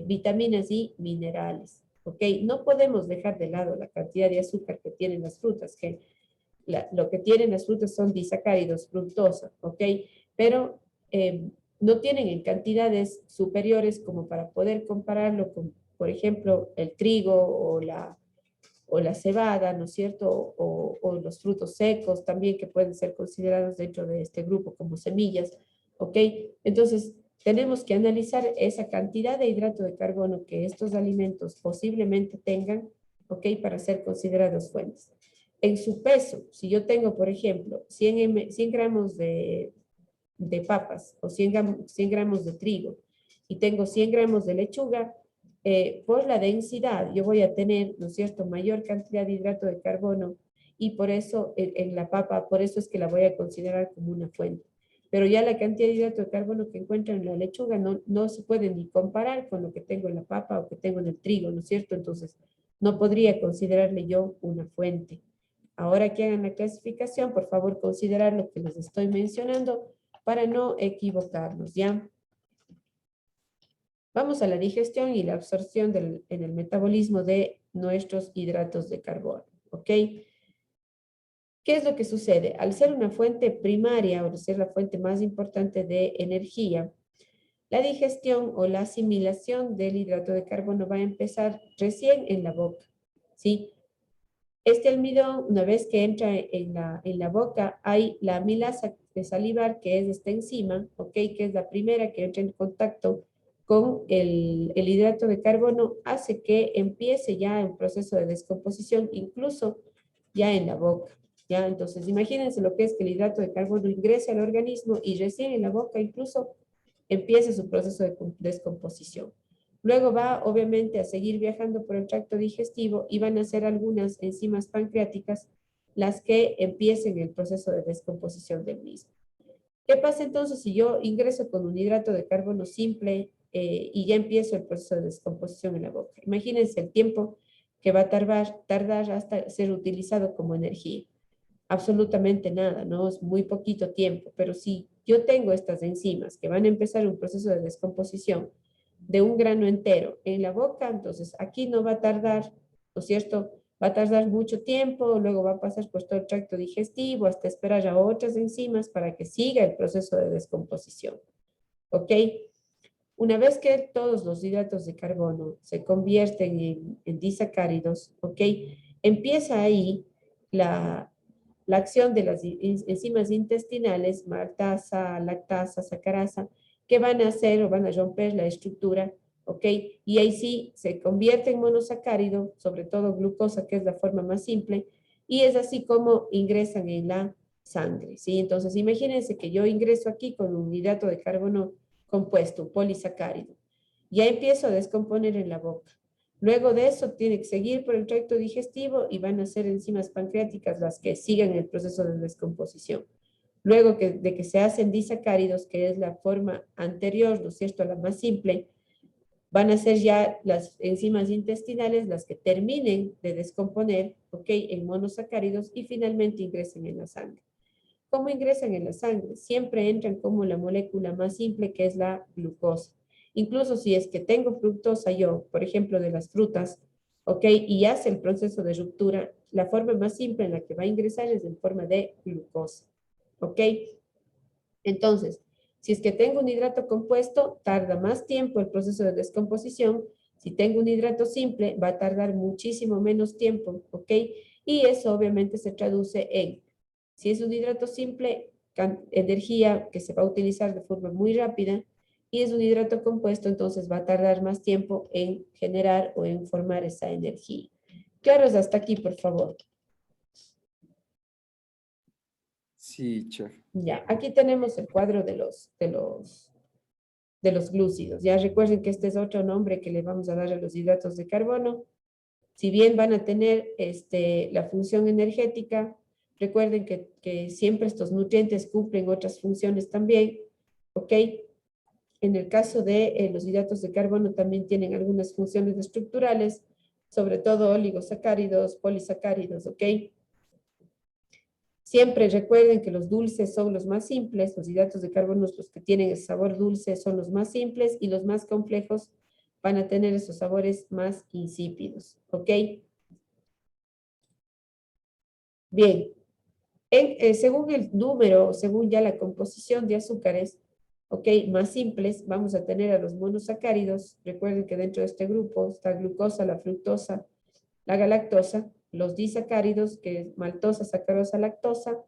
vitaminas y minerales, ¿ok? No podemos dejar de lado la cantidad de azúcar que tienen las frutas, que lo que tienen las frutas son disacáridos, fructosa, ¿ok? Pero no tienen en cantidades superiores como para poder compararlo con, por ejemplo, el trigo o o la cebada, ¿no es cierto? O los frutos secos también que pueden ser considerados dentro de este grupo como semillas, ¿ok? Entonces, tenemos que analizar esa cantidad de hidrato de carbono que estos alimentos posiblemente tengan, ¿ok? Para ser considerados fuentes. En su peso, si yo tengo, por ejemplo, 100 gramos de papas o 100 gramos de trigo y tengo 100 gramos de lechuga, por la densidad yo voy a tener, ¿no es cierto?, mayor cantidad de hidrato de carbono y por eso en la papa, por eso es que la voy a considerar como una fuente. Pero ya la cantidad de hidrato de carbono que encuentro en la lechuga no se puede ni comparar con lo que tengo en la papa o que tengo en el trigo, ¿no es cierto? Entonces, no podría considerarle yo una fuente. Ahora que hagan la clasificación, por favor, considerar lo que les estoy mencionando para no equivocarnos, ¿ya? Vamos a la digestión y la absorción en el metabolismo de nuestros hidratos de carbono, ¿ok? ¿Qué es lo que sucede? Al ser una fuente primaria, o ser la fuente más importante de energía, la digestión o la asimilación del hidrato de carbono va a empezar recién en la boca, ¿sí? Este almidón, una vez que entra en la boca, hay la amilasa de salivar, que es esta enzima, ¿ok? Que es la primera que entra en contacto con el hidrato de carbono, hace que empiece ya un proceso de descomposición, incluso ya en la boca, ¿ya? Entonces, imagínense lo que es que el hidrato de carbono ingrese al organismo y recién en la boca incluso empiece su proceso de descomposición. Luego va, obviamente, a seguir viajando por el tracto digestivo y van a ser algunas enzimas pancreáticas las que empiecen el proceso de descomposición del mismo. ¿Qué pasa entonces si yo ingreso con un hidrato de carbono simple y ya empiezo el proceso de descomposición en la boca? Imagínense el tiempo que va a tardar hasta ser utilizado como energía. Absolutamente nada, ¿no? Es muy poquito tiempo, pero si yo tengo estas enzimas que van a empezar un proceso de descomposición de un grano entero en la boca, entonces aquí no va a tardar, ¿no es cierto? Va a tardar mucho tiempo, luego va a pasar por todo el tracto digestivo hasta esperar a otras enzimas para que siga el proceso de descomposición, ¿ok? Una vez que todos los hidratos de carbono se convierten en disacáridos, ¿ok? Empieza ahí la acción de las enzimas intestinales, maltasa, lactasa, sacarasa, que van a hacer o van a romper la estructura, ¿ok? Y ahí sí se convierte en monosacárido, sobre todo glucosa, que es la forma más simple, y es así como ingresan en la sangre, ¿sí? Entonces, imagínense que yo ingreso aquí con un hidrato de carbono compuesto, un polisacárido. Ya empiezo a descomponer en la boca. Luego de eso tiene que seguir por el tracto digestivo y van a ser enzimas pancreáticas las que sigan el proceso de descomposición. Luego de que se hacen disacáridos, que es la forma anterior, ¿no es cierto?, a la más simple, van a ser ya las enzimas intestinales las que terminen de descomponer, ¿ok?, en monosacáridos y finalmente ingresen en la sangre. ¿Cómo ingresan en la sangre? Siempre entran como la molécula más simple, que es la glucosa. Incluso si es que tengo fructosa yo, por ejemplo, de las frutas, ¿ok? Y hace el proceso de ruptura, la forma más simple en la que va a ingresar es en forma de glucosa, ¿ok? Entonces, si es que tengo un hidrato compuesto, tarda más tiempo el proceso de descomposición. Si tengo un hidrato simple, va a tardar muchísimo menos tiempo, ¿ok? Y eso obviamente se traduce en, si es un hidrato simple, energía que se va a utilizar de forma muy rápida, y es un hidrato compuesto, entonces va a tardar más tiempo en generar o en formar esa energía. Claros hasta aquí, por favor. Sí, chef. Ya, aquí tenemos el cuadro de los glúcidos. Ya recuerden que este es otro nombre que le vamos a dar a los hidratos de carbono. Si bien van a tener la función energética, recuerden que siempre estos nutrientes cumplen otras funciones también, ¿ok? En el caso de los hidratos de carbono también tienen algunas funciones estructurales, sobre todo oligosacáridos, polisacáridos, ¿ok? Siempre recuerden que los dulces son los más simples, los hidratos de carbono, los que tienen el sabor dulce son los más simples y los más complejos van a tener esos sabores más insípidos, ¿ok? Bien, según el número, según ya la composición de azúcares, ¿ok? Más simples, vamos a tener a los monosacáridos. Recuerden que dentro de este grupo está glucosa, la fructosa, la galactosa, los disacáridos, que es maltosa, sacarosa, lactosa,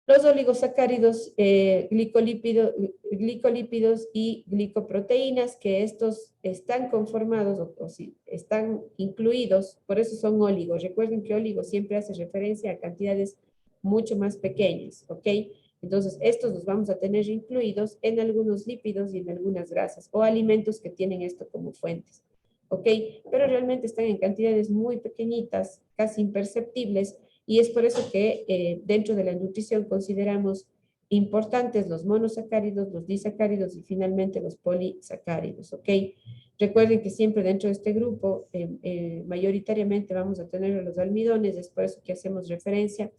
los oligosacáridos, glicolípidos y glicoproteínas, que estos están conformados o sí, están incluidos, por eso son óligos. Recuerden que óligo siempre hace referencia a cantidades mucho más pequeñas, ¿ok? Entonces, estos los vamos a tener incluidos en algunos lípidos y en algunas grasas o alimentos que tienen esto como fuentes, ¿ok? Pero realmente están en cantidades muy pequeñitas, casi imperceptibles, y es por eso que dentro de la nutrición consideramos importantes los monosacáridos, los disacáridos y finalmente los polisacáridos, ¿ok? Recuerden que siempre dentro de este grupo mayoritariamente vamos a tener los almidones, es por eso que hacemos referencia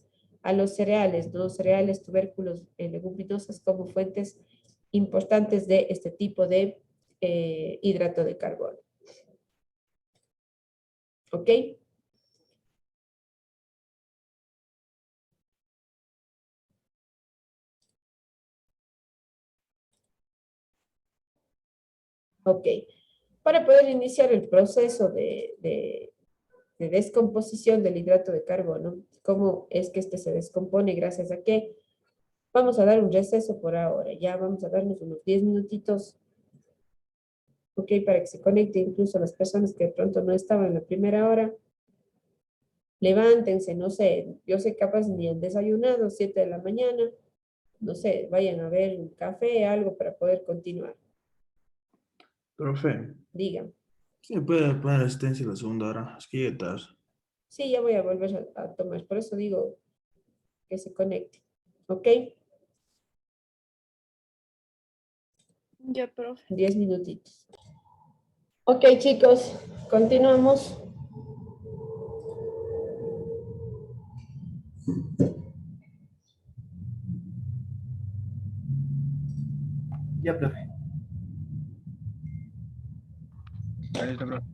a los cereales, ¿no? Cereales, tubérculos, leguminosas como fuentes importantes de este tipo de hidrato de carbono. ¿Ok? Ok. Para poder iniciar el proceso de descomposición del hidrato de carbono, cómo es que este se descompone, gracias a qué, vamos a dar un receso por ahora. Ya vamos a darnos unos 10 minutitos, ok, para que se conecte incluso las personas que de pronto no estaban en la primera hora. Levántense, no sé, yo sé capaz ni han desayunado, 7 de la mañana, no sé, vayan a ver un café, algo para poder continuar. Profe, Digan. sí me puede poner asistencia la segunda hora. Es que llegué tarde. Sí, ya voy a volver a tomar, por eso digo que se conecte, ¿ok? Ya, profe. 10 minutitos. Ok, chicos, continuamos. Ya, profe. Listo, profe.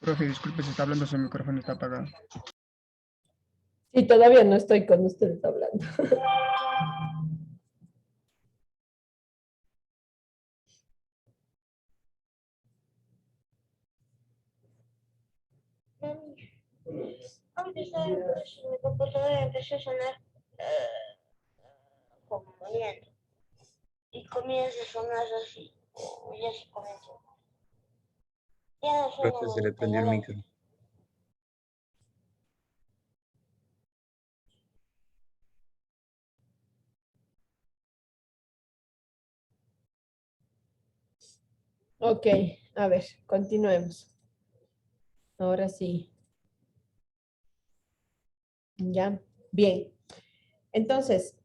Profe, disculpe, se está hablando, su micrófono está apagado. Sí, todavía no estoy con ustedes hablando. Antes mi computadora empezó a sonar como muriendo. Y comienza a sonar así. Ya se comenzó. Ya no suena Profe, se le bonito, prendió el ya micro. Ok, a ver, continuemos. Ahora sí. Ya, bien. Entonces,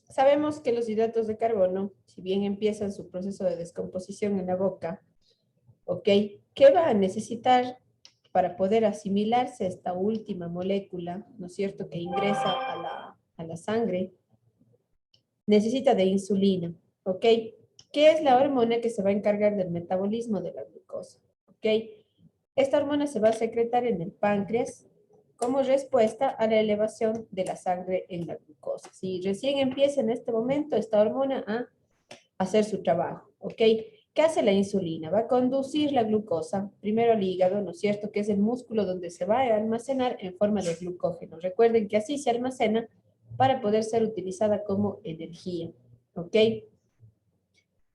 sabemos que los hidratos de carbono, si bien empiezan su proceso de descomposición en la boca, ¿ok? ¿Qué va a necesitar para poder asimilarse esta última molécula, ¿no es cierto?, que ingresa a la sangre? Necesita de insulina, ¿ok? ¿Qué es la hormona que se va a encargar del metabolismo de la glucosa? ¿Ok? Esta hormona se va a secretar en el páncreas como respuesta a la elevación de la sangre en la glucosa. Si recién empieza en este momento esta hormona a hacer su trabajo, ¿ok? ¿Qué hace la insulina? Va a conducir la glucosa primero al hígado, ¿no es cierto?, que es el músculo donde se va a almacenar en forma de glucógeno. Recuerden que así se almacena para poder ser utilizada como energía, ¿ok?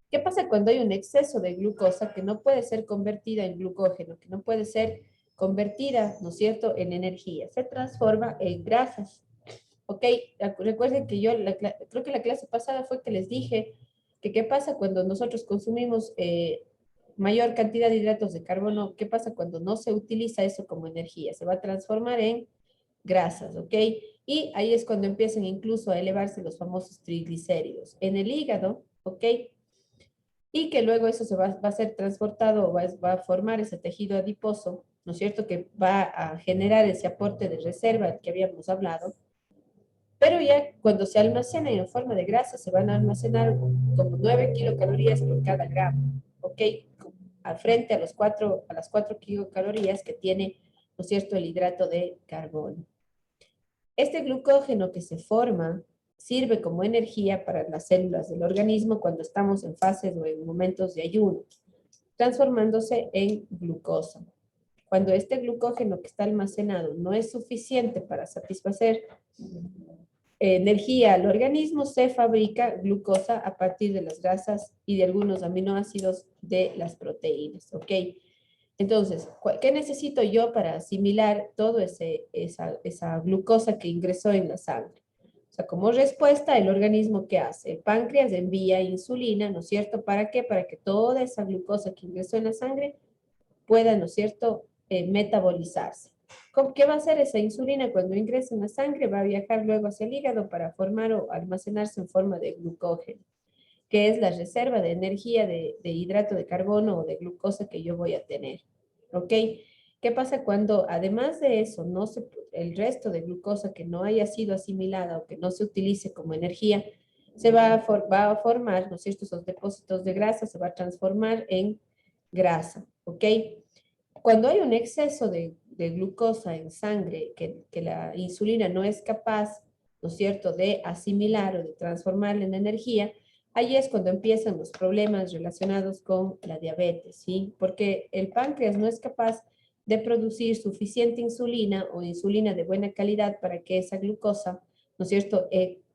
¿Qué pasa cuando hay un exceso de glucosa que no puede ser convertida en glucógeno, que no puede ser convertida, ¿no es cierto?, en energía? Se transforma en grasas, ¿ok? Recuerden que yo, creo que la clase pasada fue que les dije que qué pasa cuando nosotros consumimos mayor cantidad de hidratos de carbono, qué pasa cuando no se utiliza eso como energía, se va a transformar en grasas, ¿ok? Y ahí es cuando empiezan incluso a elevarse los famosos triglicéridos en el hígado, ¿ok? y que luego eso va a ser transportado o va a formar ese tejido adiposo, ¿no es cierto?, que va a generar ese aporte de reserva del que habíamos hablado, pero ya cuando se almacena en forma de grasa se van a almacenar como 9 kilocalorías por cada gramo, ¿ok? Al frente a las 4 kilocalorías que tiene, ¿no es cierto?, el hidrato de carbono. Este glucógeno que se forma sirve como energía para las células del organismo cuando estamos en fases o en momentos de ayuno, transformándose en glucosa. Cuando este glucógeno que está almacenado no es suficiente para satisfacer energía al organismo, se fabrica glucosa a partir de las grasas y de algunos aminoácidos de las proteínas, ¿ok? Entonces, ¿qué necesito yo para asimilar toda esa glucosa que ingresó en la sangre? O sea, como respuesta, el organismo, ¿qué hace? El páncreas envía insulina, ¿no es cierto? ¿Para qué? Para que toda esa glucosa que ingresó en la sangre pueda, ¿no es cierto?, metabolizarse. ¿Qué va a hacer esa insulina cuando ingresa en la sangre? Va a viajar luego hacia el hígado para formar o almacenarse en forma de glucógeno, que es la reserva de energía de hidrato de carbono o de glucosa que yo voy a tener. ¿Ok? ¿Qué pasa cuando, además de eso, el resto de glucosa que no haya sido asimilada o que no se utilice como energía, se va a formar, ¿no es cierto?, esos depósitos de grasa se va a transformar en grasa. ¿Ok? Cuando hay un exceso de glucosa en sangre que la insulina no es capaz, ¿no es cierto?, de asimilar o de transformarla en energía, ahí es cuando empiezan los problemas relacionados con la diabetes, ¿sí? Porque el páncreas no es capaz de producir suficiente insulina o insulina de buena calidad para que esa glucosa, ¿no es cierto?,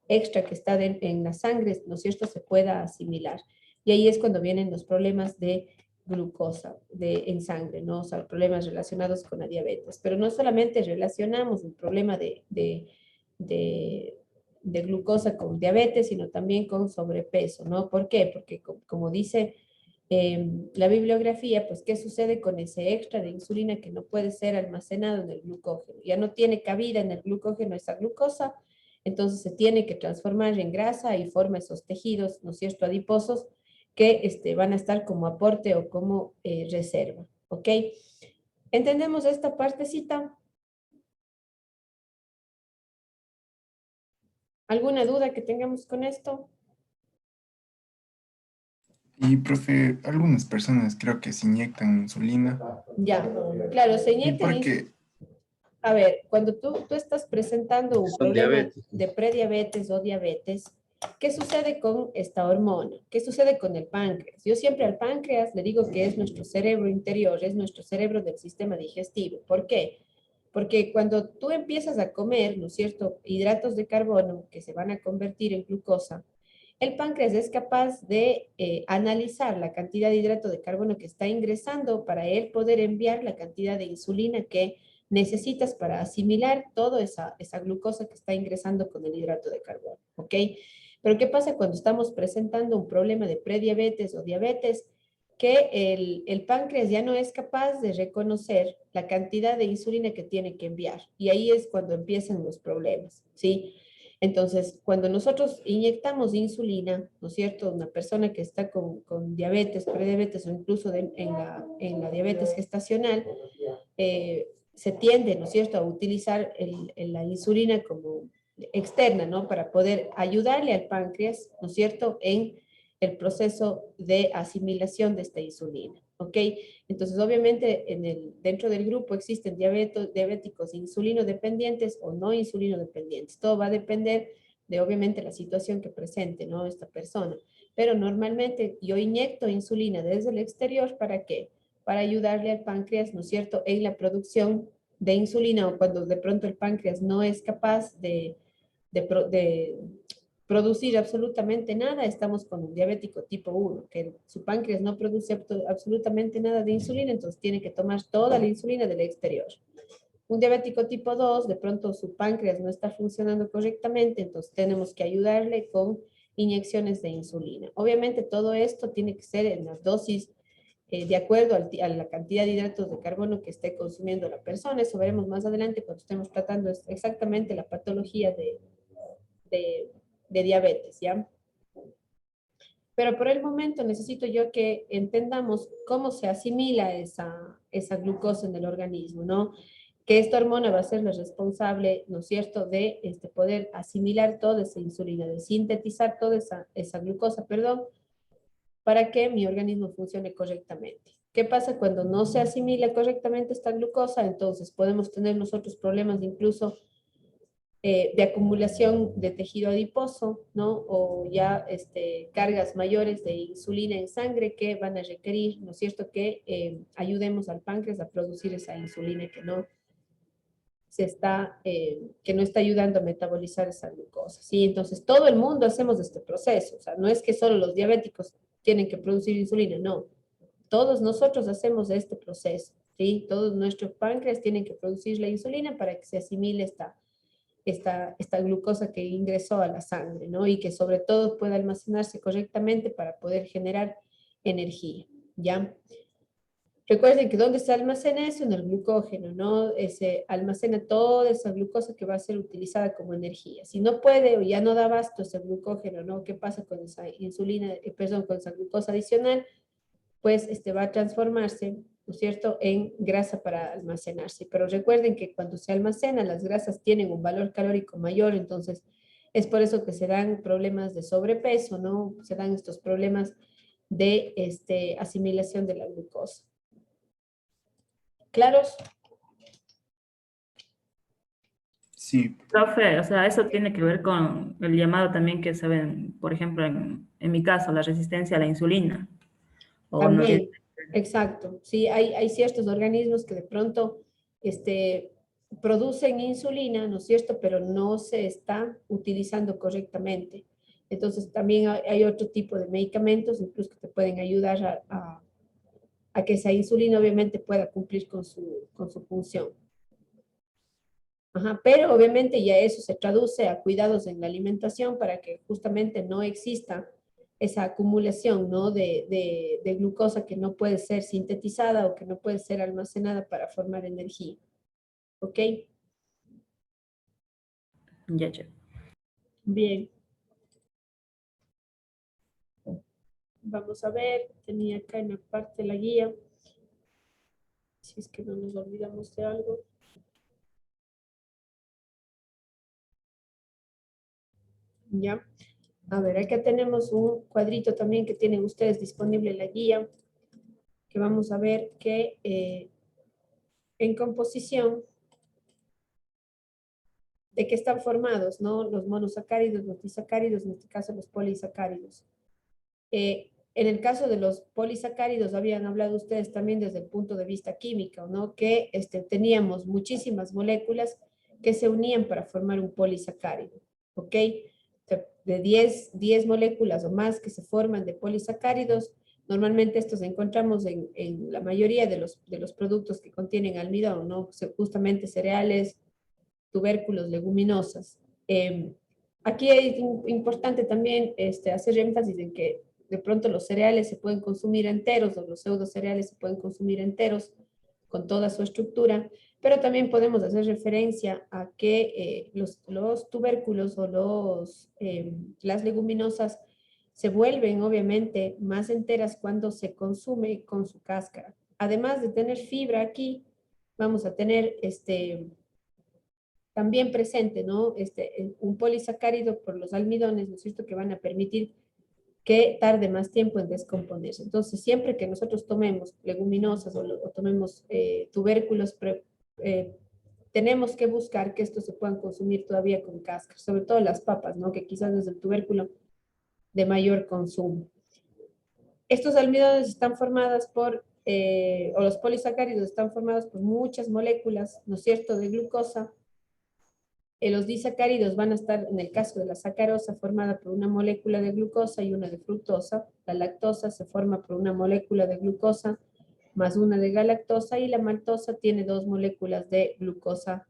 extra que está en la sangre, ¿no es cierto?, se pueda asimilar. Y ahí es cuando vienen los problemas de glucosa en sangre, ¿no? O sea, problemas relacionados con la diabetes. Pero no solamente relacionamos un problema de glucosa con diabetes, sino también con sobrepeso, ¿no? ¿Por qué? Porque como dice la bibliografía, pues, ¿qué sucede con ese extra de insulina que no puede ser almacenado en el glucógeno? Ya no tiene cabida en el glucógeno esa glucosa, entonces se tiene que transformar en grasa y forma esos tejidos, ¿no es cierto?, adiposos, que van a estar como aporte o como reserva, ¿ok? ¿Entendemos esta partecita? ¿Alguna duda que tengamos con esto? Y, profe, algunas personas creo que se inyectan insulina. Ya, claro, se ¿Y inyectan. por qué? A ver, cuando tú estás presentando un Son problema diabetes. de prediabetes o diabetes, ¿qué sucede con esta hormona? ¿Qué sucede con el páncreas? Yo siempre al páncreas le digo que es nuestro cerebro interior, es nuestro cerebro del sistema digestivo. ¿Por qué? Porque cuando tú empiezas a comer, ¿no es cierto?, hidratos de carbono que se van a convertir en glucosa, el páncreas es capaz de analizar la cantidad de hidrato de carbono que está ingresando para él poder enviar la cantidad de insulina que necesitas para asimilar toda esa glucosa que está ingresando con el hidrato de carbono, ¿ok? Pero ¿qué pasa cuando estamos presentando un problema de prediabetes o diabetes? Que el páncreas ya no es capaz de reconocer la cantidad de insulina que tiene que enviar. Y ahí es cuando empiezan los problemas, ¿sí? Entonces, cuando nosotros inyectamos insulina, ¿no es cierto? Una persona que está con diabetes, prediabetes o incluso en la diabetes gestacional, se tiende, ¿no es cierto?, a utilizar la insulina como externa, ¿no? Para poder ayudarle al páncreas, ¿no es cierto?, en el proceso de asimilación de esta insulina, ¿ok? Entonces, obviamente, dentro del grupo existen diabéticos insulinodependientes o no insulinodependientes. Todo va a depender de, obviamente, la situación que presente, ¿no?, esta persona. Pero normalmente yo inyecto insulina desde el exterior, ¿para qué? Para ayudarle al páncreas, ¿no es cierto?, en la producción de insulina, o cuando de pronto el páncreas no es capaz de producir absolutamente nada. Estamos con un diabético tipo 1, que su páncreas no produce absolutamente nada de insulina, entonces tiene que tomar toda la insulina del exterior. Un diabético tipo 2, de pronto su páncreas no está funcionando correctamente, entonces tenemos que ayudarle con inyecciones de insulina. Obviamente todo esto tiene que ser en las dosis de acuerdo a la cantidad de hidratos de carbono que esté consumiendo la persona. Eso veremos más adelante cuando estemos tratando exactamente la patología de diabetes, ¿ya? Pero por el momento necesito yo que entendamos cómo se asimila esa glucosa en el organismo, ¿no? Que esta hormona va a ser la responsable, ¿no es cierto?, de poder asimilar toda esa insulina, de sintetizar toda esa glucosa, perdón, para que mi organismo funcione correctamente. ¿Qué pasa cuando no se asimila correctamente esta glucosa? Entonces podemos tener nosotros problemas incluso de acumulación de tejido adiposo, ¿no? O ya cargas mayores de insulina en sangre que van a requerir, ¿no es cierto?, que ayudemos al páncreas a producir esa insulina que no está ayudando a metabolizar esa glucosa, ¿sí? Entonces, todo el mundo hacemos este proceso, o sea, no es que solo los diabéticos tienen que producir insulina, no. Todos nosotros hacemos este proceso, ¿sí? Todos nuestros páncreas tienen que producir la insulina para que se asimile esta glucosa que ingresó a la sangre, ¿no? Y que sobre todo pueda almacenarse correctamente para poder generar energía, ¿ya? Recuerden que ¿dónde se almacena eso? En el glucógeno, ¿no? Se almacena toda esa glucosa que va a ser utilizada como energía. Si no puede o ya no da abasto ese glucógeno, ¿no? ¿Qué pasa con esa con esa glucosa adicional? Pues va a transformarse, ¿no es cierto?, en grasa para almacenarse. Pero recuerden que cuando se almacena, las grasas tienen un valor calórico mayor, entonces es por eso que se dan problemas de sobrepeso, ¿no? Se dan estos problemas de asimilación de la glucosa. ¿Claros? Sí, Profe, o sea, eso tiene que ver con el llamado también que saben, por ejemplo, en mi caso, la resistencia a la insulina. O no tiene. También, exacto. Sí, hay ciertos organismos que de pronto producen insulina, ¿no es cierto?, pero no se está utilizando correctamente. Entonces, también hay otro tipo de medicamentos, incluso que te pueden ayudar a que esa insulina obviamente pueda cumplir con su función. Ajá, pero obviamente ya eso se traduce a cuidados en la alimentación para que justamente no exista esa acumulación, ¿no?, de glucosa que no puede ser sintetizada o que no puede ser almacenada para formar energía. ¿Ok? Ya, ya. Bien. Vamos a ver, tenía acá en la parte de la guía, si es que no nos olvidamos de algo. Ya. A ver, acá tenemos un cuadrito también que tienen ustedes disponible en la guía, que vamos a ver que en composición, de qué están formados, ¿no? Los monosacáridos, los disacáridos, en este caso los polisacáridos. En el caso de los polisacáridos, habían hablado ustedes también desde el punto de vista químico, ¿no? Que teníamos muchísimas moléculas que se unían para formar un polisacárido, ¿ok? De 10 moléculas o más que se forman de polisacáridos, normalmente estos encontramos en la mayoría de los productos que contienen almidón, ¿no? Justamente cereales, tubérculos, leguminosas. Aquí es importante también hacer énfasis en que de pronto los cereales se pueden consumir enteros o los pseudocereales se pueden consumir enteros con toda su estructura, pero también podemos hacer referencia a que los tubérculos o las leguminosas se vuelven obviamente más enteras cuando se consume con su cáscara. Además de tener fibra aquí, vamos a tener también presente, ¿no? Un polisacárido por los almidones, ¿no es cierto?, que van a permitir que tarde más tiempo en descomponerse. Entonces, siempre que nosotros tomemos leguminosas o tomemos tubérculos, tenemos que buscar que estos se puedan consumir todavía con cáscara, sobre todo las papas, ¿no?, que quizás es el tubérculo de mayor consumo. Estos almidones están formados o los polisacáridos están formados por muchas moléculas, ¿no es cierto?, de glucosa. Los disacáridos van a estar, en el caso de la sacarosa, formada por una molécula de glucosa y una de fructosa. La lactosa se forma por una molécula de glucosa más una de galactosa, y la maltosa tiene 2 moléculas de glucosa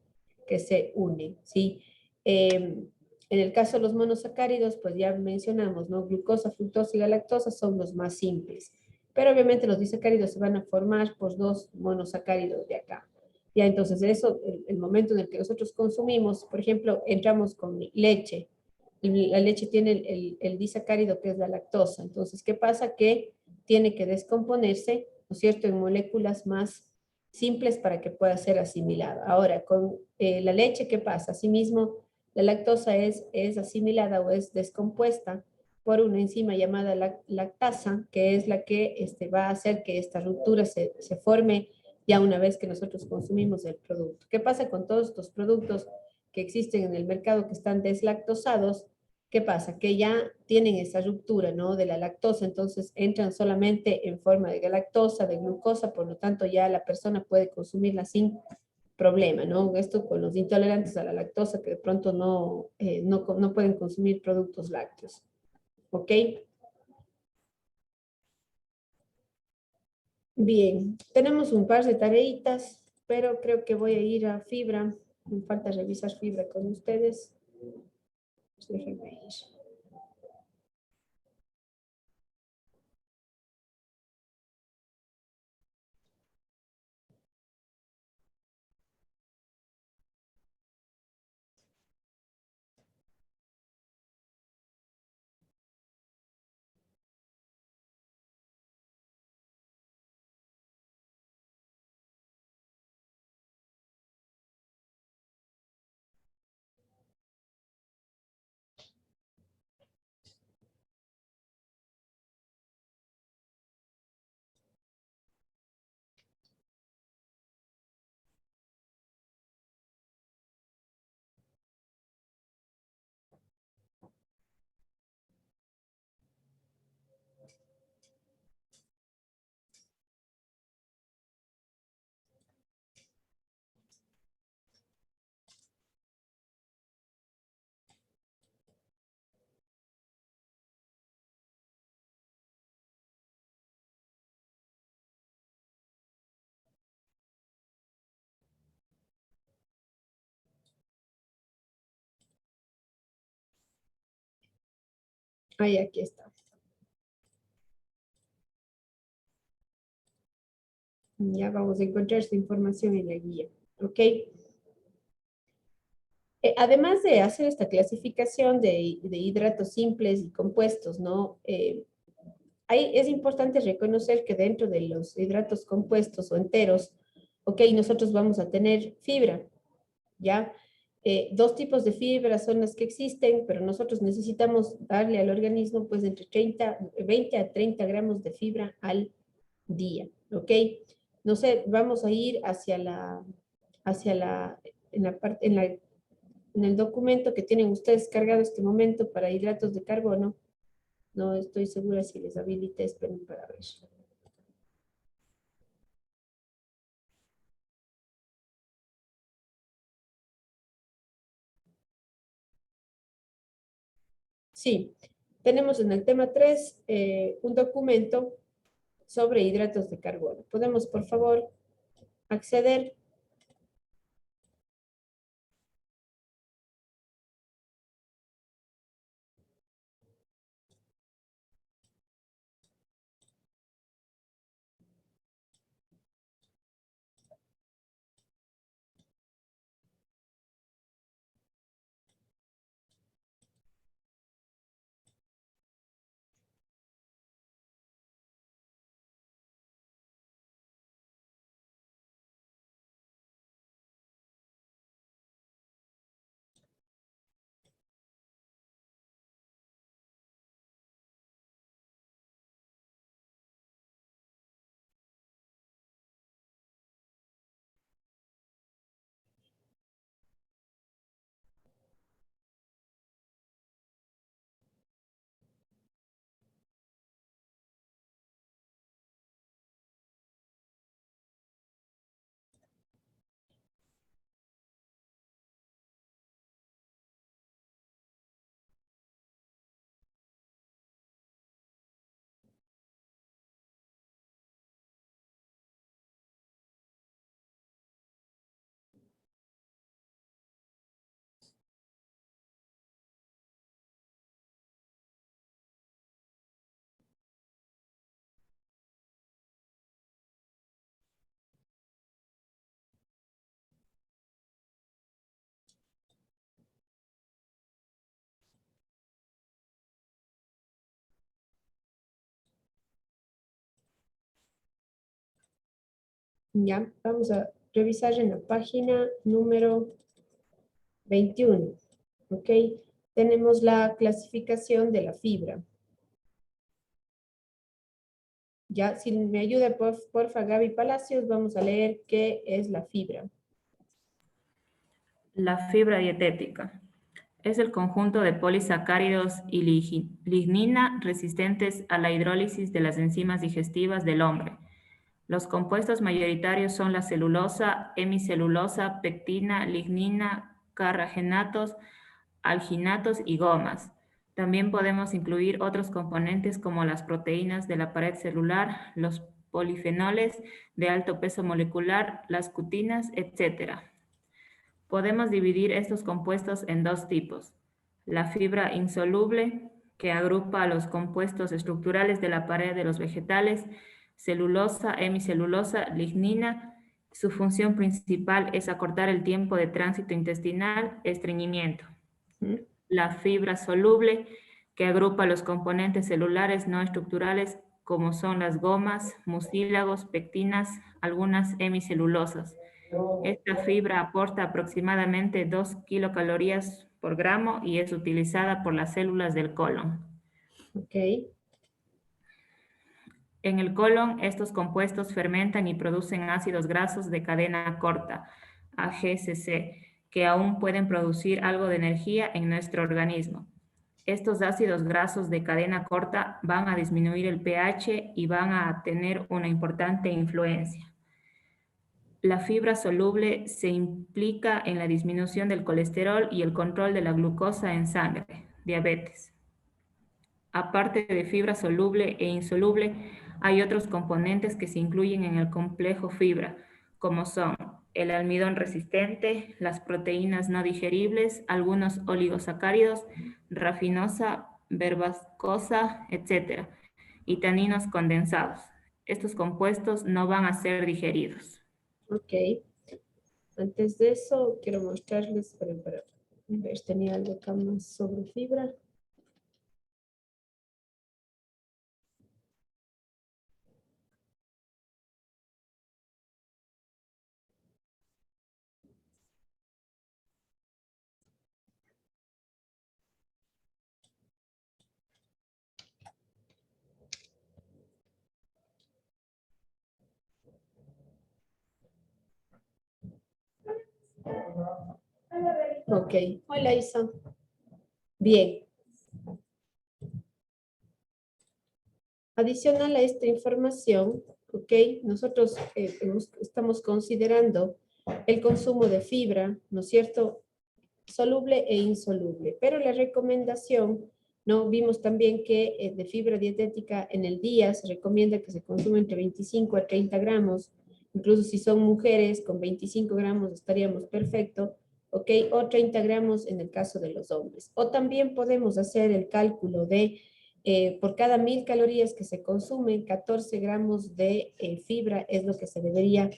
que se unen, ¿sí? En el caso de los monosacáridos, pues ya mencionamos, ¿no? Glucosa, fructosa y galactosa son los más simples. Pero obviamente los disacáridos se van a formar por 2 monosacáridos de acá. Ya, entonces eso, el momento en el que nosotros consumimos, por ejemplo, entramos con leche, la leche tiene el disacárido que es la lactosa. Entonces, ¿qué pasa? Que tiene que descomponerse, ¿no es cierto?, en moléculas más simples para que pueda ser asimilada. Ahora, con la leche, ¿qué pasa? Asimismo, la lactosa es asimilada o es descompuesta por una enzima llamada lactasa, que es la que va a hacer que esta ruptura se forme ya una vez que nosotros consumimos el producto. ¿Qué pasa con todos estos productos que existen en el mercado que están deslactosados? ¿Qué pasa? Que ya tienen esa ruptura, ¿no?, de la lactosa, entonces entran solamente en forma de galactosa, de glucosa, por lo tanto ya la persona puede consumirla sin problema, ¿no? Esto con los intolerantes a la lactosa que de pronto no pueden consumir productos lácteos. ¿Ok? Bien, tenemos un par de tareitas, pero creo que voy a ir a fibra. Me falta revisar fibra con ustedes. Pues déjenme ir. Ahí, aquí está. Ya vamos a encontrar esta información en la guía. ¿Ok? Además de hacer esta clasificación de hidratos simples y compuestos, ¿no? Es importante reconocer que dentro de los hidratos compuestos o enteros, ok, nosotros vamos a tener fibra, ¿ya? Dos tipos de fibra son las que existen, pero nosotros necesitamos darle al organismo pues entre 20 a 30 gramos de fibra al día, ¿ok? No sé, vamos a ir en la parte, en el documento que tienen ustedes cargado este momento para hidratos de carbono. No estoy segura si les habilité, esperen para ver. Sí, tenemos en el tema 3 un documento sobre hidratos de carbono. ¿Podemos, por favor, acceder? Ya, vamos a revisar en la página número 21. ¿Ok? Tenemos la clasificación de la fibra. Ya, si me ayuda, porfa, Gaby Palacios, vamos a leer qué es la fibra. La fibra dietética es el conjunto de polisacáridos y lignina resistentes a la hidrólisis de las enzimas digestivas del hombre. Los compuestos mayoritarios son la celulosa, hemicelulosa, pectina, lignina, carragenatos, alginatos y gomas. También podemos incluir otros componentes como las proteínas de la pared celular, los polifenoles de alto peso molecular, las cutinas, etc. Podemos dividir estos compuestos en dos tipos. La fibra insoluble, que agrupa los compuestos estructurales de la pared de los vegetales, celulosa, hemicelulosa, lignina. Su función principal es acortar el tiempo de tránsito intestinal, estreñimiento. La fibra soluble, que agrupa los componentes celulares no estructurales como son las gomas, mucílagos, pectinas, algunas hemicelulosas. Esta fibra aporta aproximadamente 2 kilocalorías por gramo y es utilizada por las células del colon. Ok. En el colon, estos compuestos fermentan y producen ácidos grasos de cadena corta, AGCC, que aún pueden producir algo de energía en nuestro organismo. Estos ácidos grasos de cadena corta van a disminuir el pH y van a tener una importante influencia. La fibra soluble se implica en la disminución del colesterol y el control de la glucosa en sangre, diabetes. Aparte de fibra soluble e insoluble, hay otros componentes que se incluyen en el complejo fibra, como son el almidón resistente, las proteínas no digeribles, algunos oligosacáridos, rafinosa, verbascosa, etc. y taninos condensados. Estos compuestos no van a ser digeridos. Ok. Antes de eso, quiero mostrarles, para ver, tenía algo acá más sobre fibra. Ok, hola Isa. Bien. Adicional a esta información, ok, nosotros estamos considerando el consumo de fibra, ¿no es cierto? Soluble e insoluble, pero la recomendación, ¿no? Vimos también que de fibra dietética en el día se recomienda que se consuma entre 25 a 30 gramos, incluso si son mujeres con 25 gramos estaríamos perfecto, ¿ok? O 30 gramos en el caso de los hombres. O también podemos hacer el cálculo de por cada 1000 calorías que se consumen, 14 gramos de fibra es lo que se debería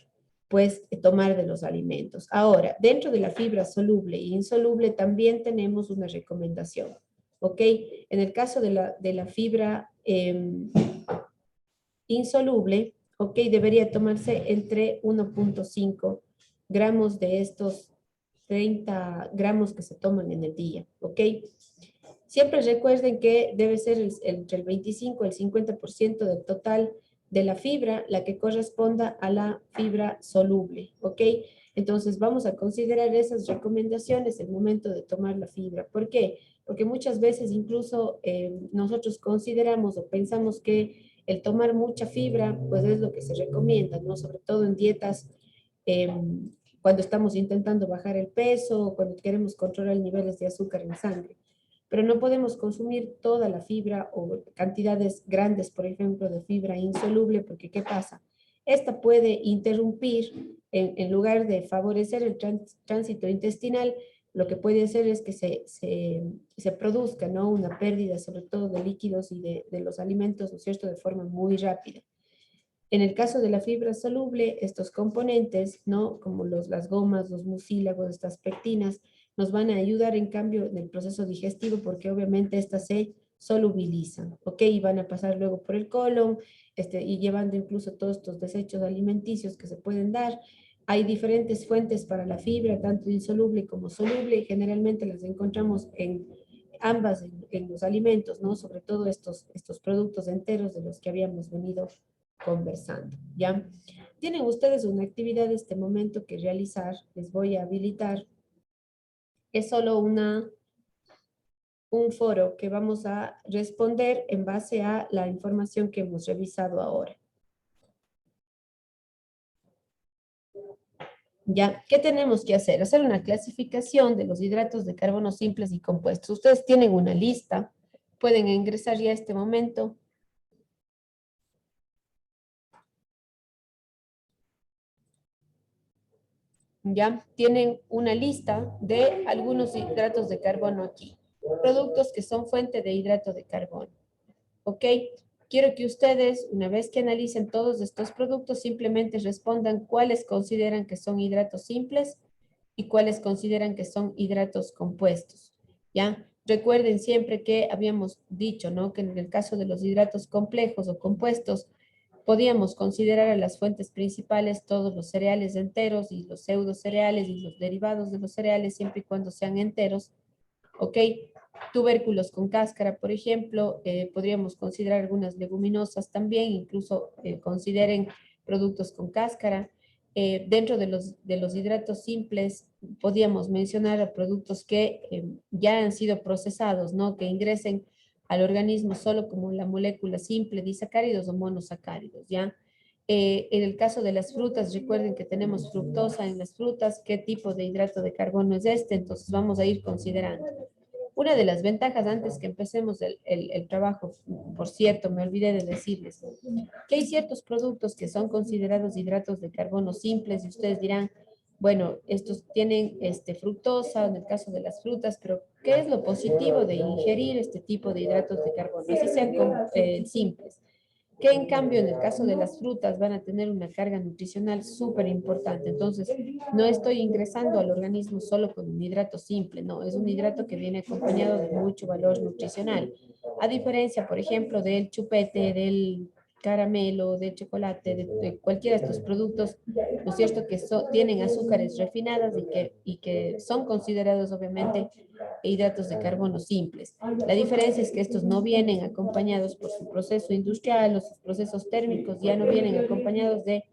pues tomar de los alimentos. Ahora, dentro de la fibra soluble e insoluble también tenemos una recomendación, ¿ok? En el caso de la fibra insoluble, ¿ok? Debería tomarse entre 1.5 gramos de estos 30 gramos que se toman en el día, ¿ok? Siempre recuerden que debe ser entre el 25 y el 50% del total de la fibra, la que corresponda a la fibra soluble, ¿ok? Entonces vamos a considerar esas recomendaciones en el momento de tomar la fibra. ¿Por qué? Porque muchas veces incluso nosotros consideramos o pensamos que el tomar mucha fibra, pues es lo que se recomienda, ¿no? Sobre todo en dietas, cuando estamos intentando bajar el peso o cuando queremos controlar niveles de azúcar en sangre. Pero no podemos consumir toda la fibra o cantidades grandes, por ejemplo, de fibra insoluble, porque ¿qué pasa? Esta puede interrumpir, en lugar de favorecer el tránsito intestinal, lo que puede hacer es que se produzca, ¿no? Una pérdida, sobre todo de líquidos y de los alimentos, ¿no es cierto?, de forma muy rápida. En el caso de la fibra soluble, estos componentes, ¿no?, como las gomas, los mucílagos, estas pectinas, nos van a ayudar en cambio en el proceso digestivo porque obviamente estas se solubilizan, ¿ok? Y van a pasar luego por el colon, y llevando incluso todos estos desechos alimenticios que se pueden dar. Hay diferentes fuentes para la fibra, tanto insoluble como soluble, y generalmente las encontramos en ambas, en los alimentos, ¿no? Sobre todo estos productos enteros de los que habíamos venido conversando, ¿ya? Tienen ustedes una actividad en este momento que realizar, les voy a habilitar. Es solo un foro que vamos a responder en base a la información que hemos revisado ahora. ¿Ya? ¿Qué tenemos que hacer? Hacer una clasificación de los hidratos de carbono simples y compuestos. Ustedes tienen una lista, pueden ingresar ya a este momento. ¿Ya? Tienen una lista de algunos hidratos de carbono aquí. Productos que son fuente de hidrato de carbono. ¿Ok? Quiero que ustedes, una vez que analicen todos estos productos, simplemente respondan cuáles consideran que son hidratos simples y cuáles consideran que son hidratos compuestos. ¿Ya? Recuerden siempre que habíamos dicho, ¿no? Que en el caso de los hidratos complejos o compuestos, podíamos considerar a las fuentes principales todos los cereales enteros y los pseudo cereales y los derivados de los cereales, siempre y cuando sean enteros, ¿ok? Tubérculos con cáscara, por ejemplo, podríamos considerar algunas leguminosas también, incluso consideren productos con cáscara. Dentro de los hidratos simples, podríamos mencionar a productos que ya han sido procesados, ¿no? Que ingresen al organismo solo como la molécula simple, disacáridos o monosacáridos, ¿ya? En el caso de las frutas, recuerden que tenemos fructosa en las frutas. ¿Qué tipo de hidrato de carbono es este? Entonces vamos a ir considerando. Una de las ventajas, antes que empecemos el trabajo, por cierto, me olvidé de decirles que hay ciertos productos que son considerados hidratos de carbono simples y ustedes dirán, bueno, estos tienen fructosa en el caso de las frutas, pero ¿qué es lo positivo de ingerir este tipo de hidratos de carbono? Así sean simples. Que en cambio en el caso de las frutas van a tener una carga nutricional súper importante. Entonces, no estoy ingresando al organismo solo con un hidrato simple, no, es un hidrato que viene acompañado de mucho valor nutricional. A diferencia, por ejemplo, del chupete, del caramelo, del chocolate, de cualquiera de estos productos, ¿no es cierto?, que tienen azúcares refinadas y que son considerados obviamente hidratos de carbono simples. La diferencia es que estos no vienen acompañados por su proceso industrial o sus procesos térmicos, ya no vienen acompañados de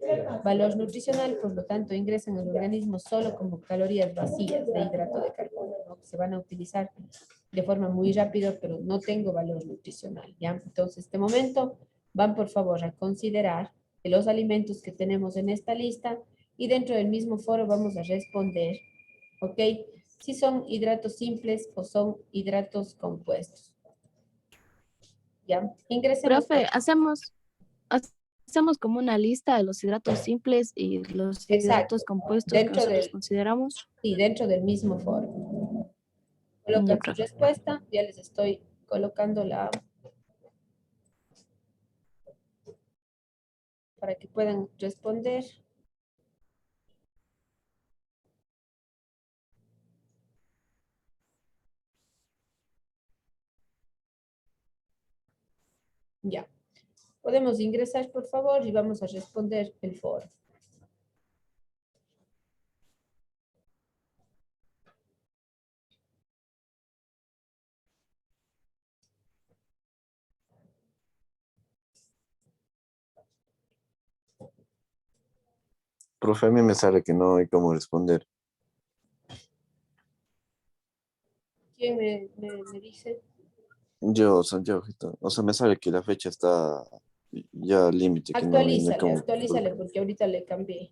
valor nutricional, por lo tanto ingresan al organismo solo como calorías vacías de hidrato de carbono, ¿no? Que se van a utilizar de forma muy rápida, pero no tengo valor nutricional, ¿ya? Entonces, en este momento, van por favor a considerar de los alimentos que tenemos en esta lista y dentro del mismo foro vamos a responder, ¿ok? Si son hidratos simples o son hidratos compuestos. ¿Ya? Ingresemos. Profe, hacemos como una lista de los hidratos simples y los Exacto. hidratos compuestos que Dentro nosotros del, consideramos. sí, dentro del mismo foro. Ya, Colocan su profe. respuesta, ya les estoy colocando para que puedan responder. Ya. Podemos ingresar, por favor, y vamos a responder el foro. Profe, a mí me sale que no hay cómo responder. ¿Quién me dice? Yo, Santiago, o sea, me sale que la fecha está ya al límite, que no hay cómo. Actualízale, porque ahorita le cambié.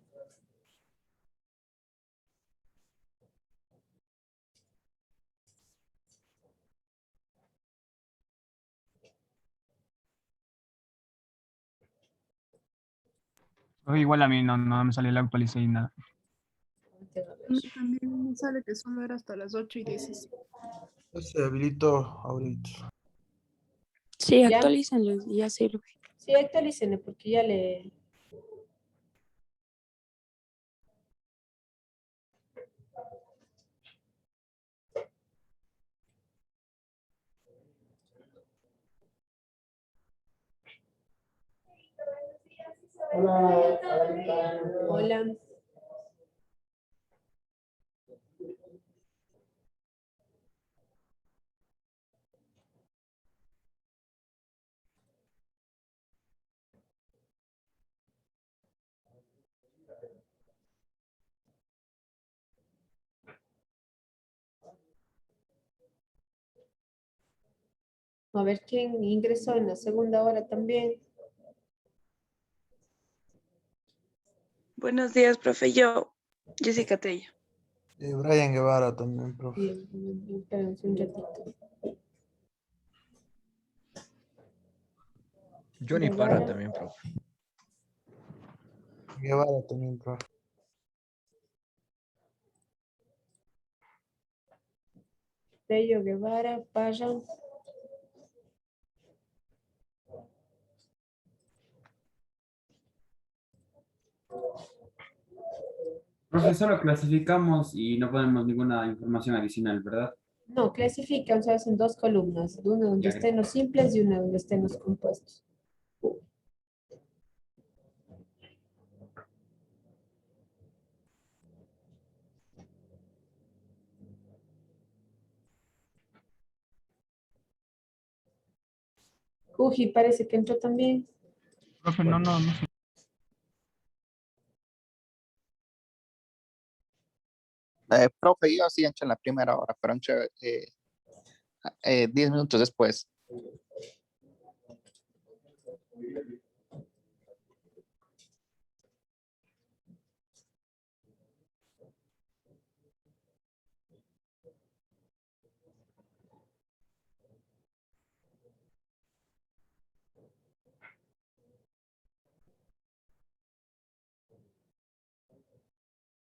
Igual a mí no me salió la actualización y nada. También me sale que solo era hasta las 8:17. Se habilitó ahorita. Sí, ¿Ya? actualícenlo y ya sirve. Sí, actualícenle, porque ya le... Hola. A ver quién ingresó en la segunda hora también. Buenos días, profe. Yo, Jessica Tello. Brian Guevara también, profe. Bien, bien, bien, espérense un ratito. Johnny Parra también, profe. Guevara también, profe. Tello, Guevara, Parra. Profe, solo clasificamos y no ponemos ninguna información adicional, ¿verdad? No, clasifican, se hacen dos columnas, una donde Ya. estén los simples y una donde estén los compuestos. Uji, parece que entró también. Profe, no sé. Profe, yo sí entré en la primera hora, pero entré 10 minutos después.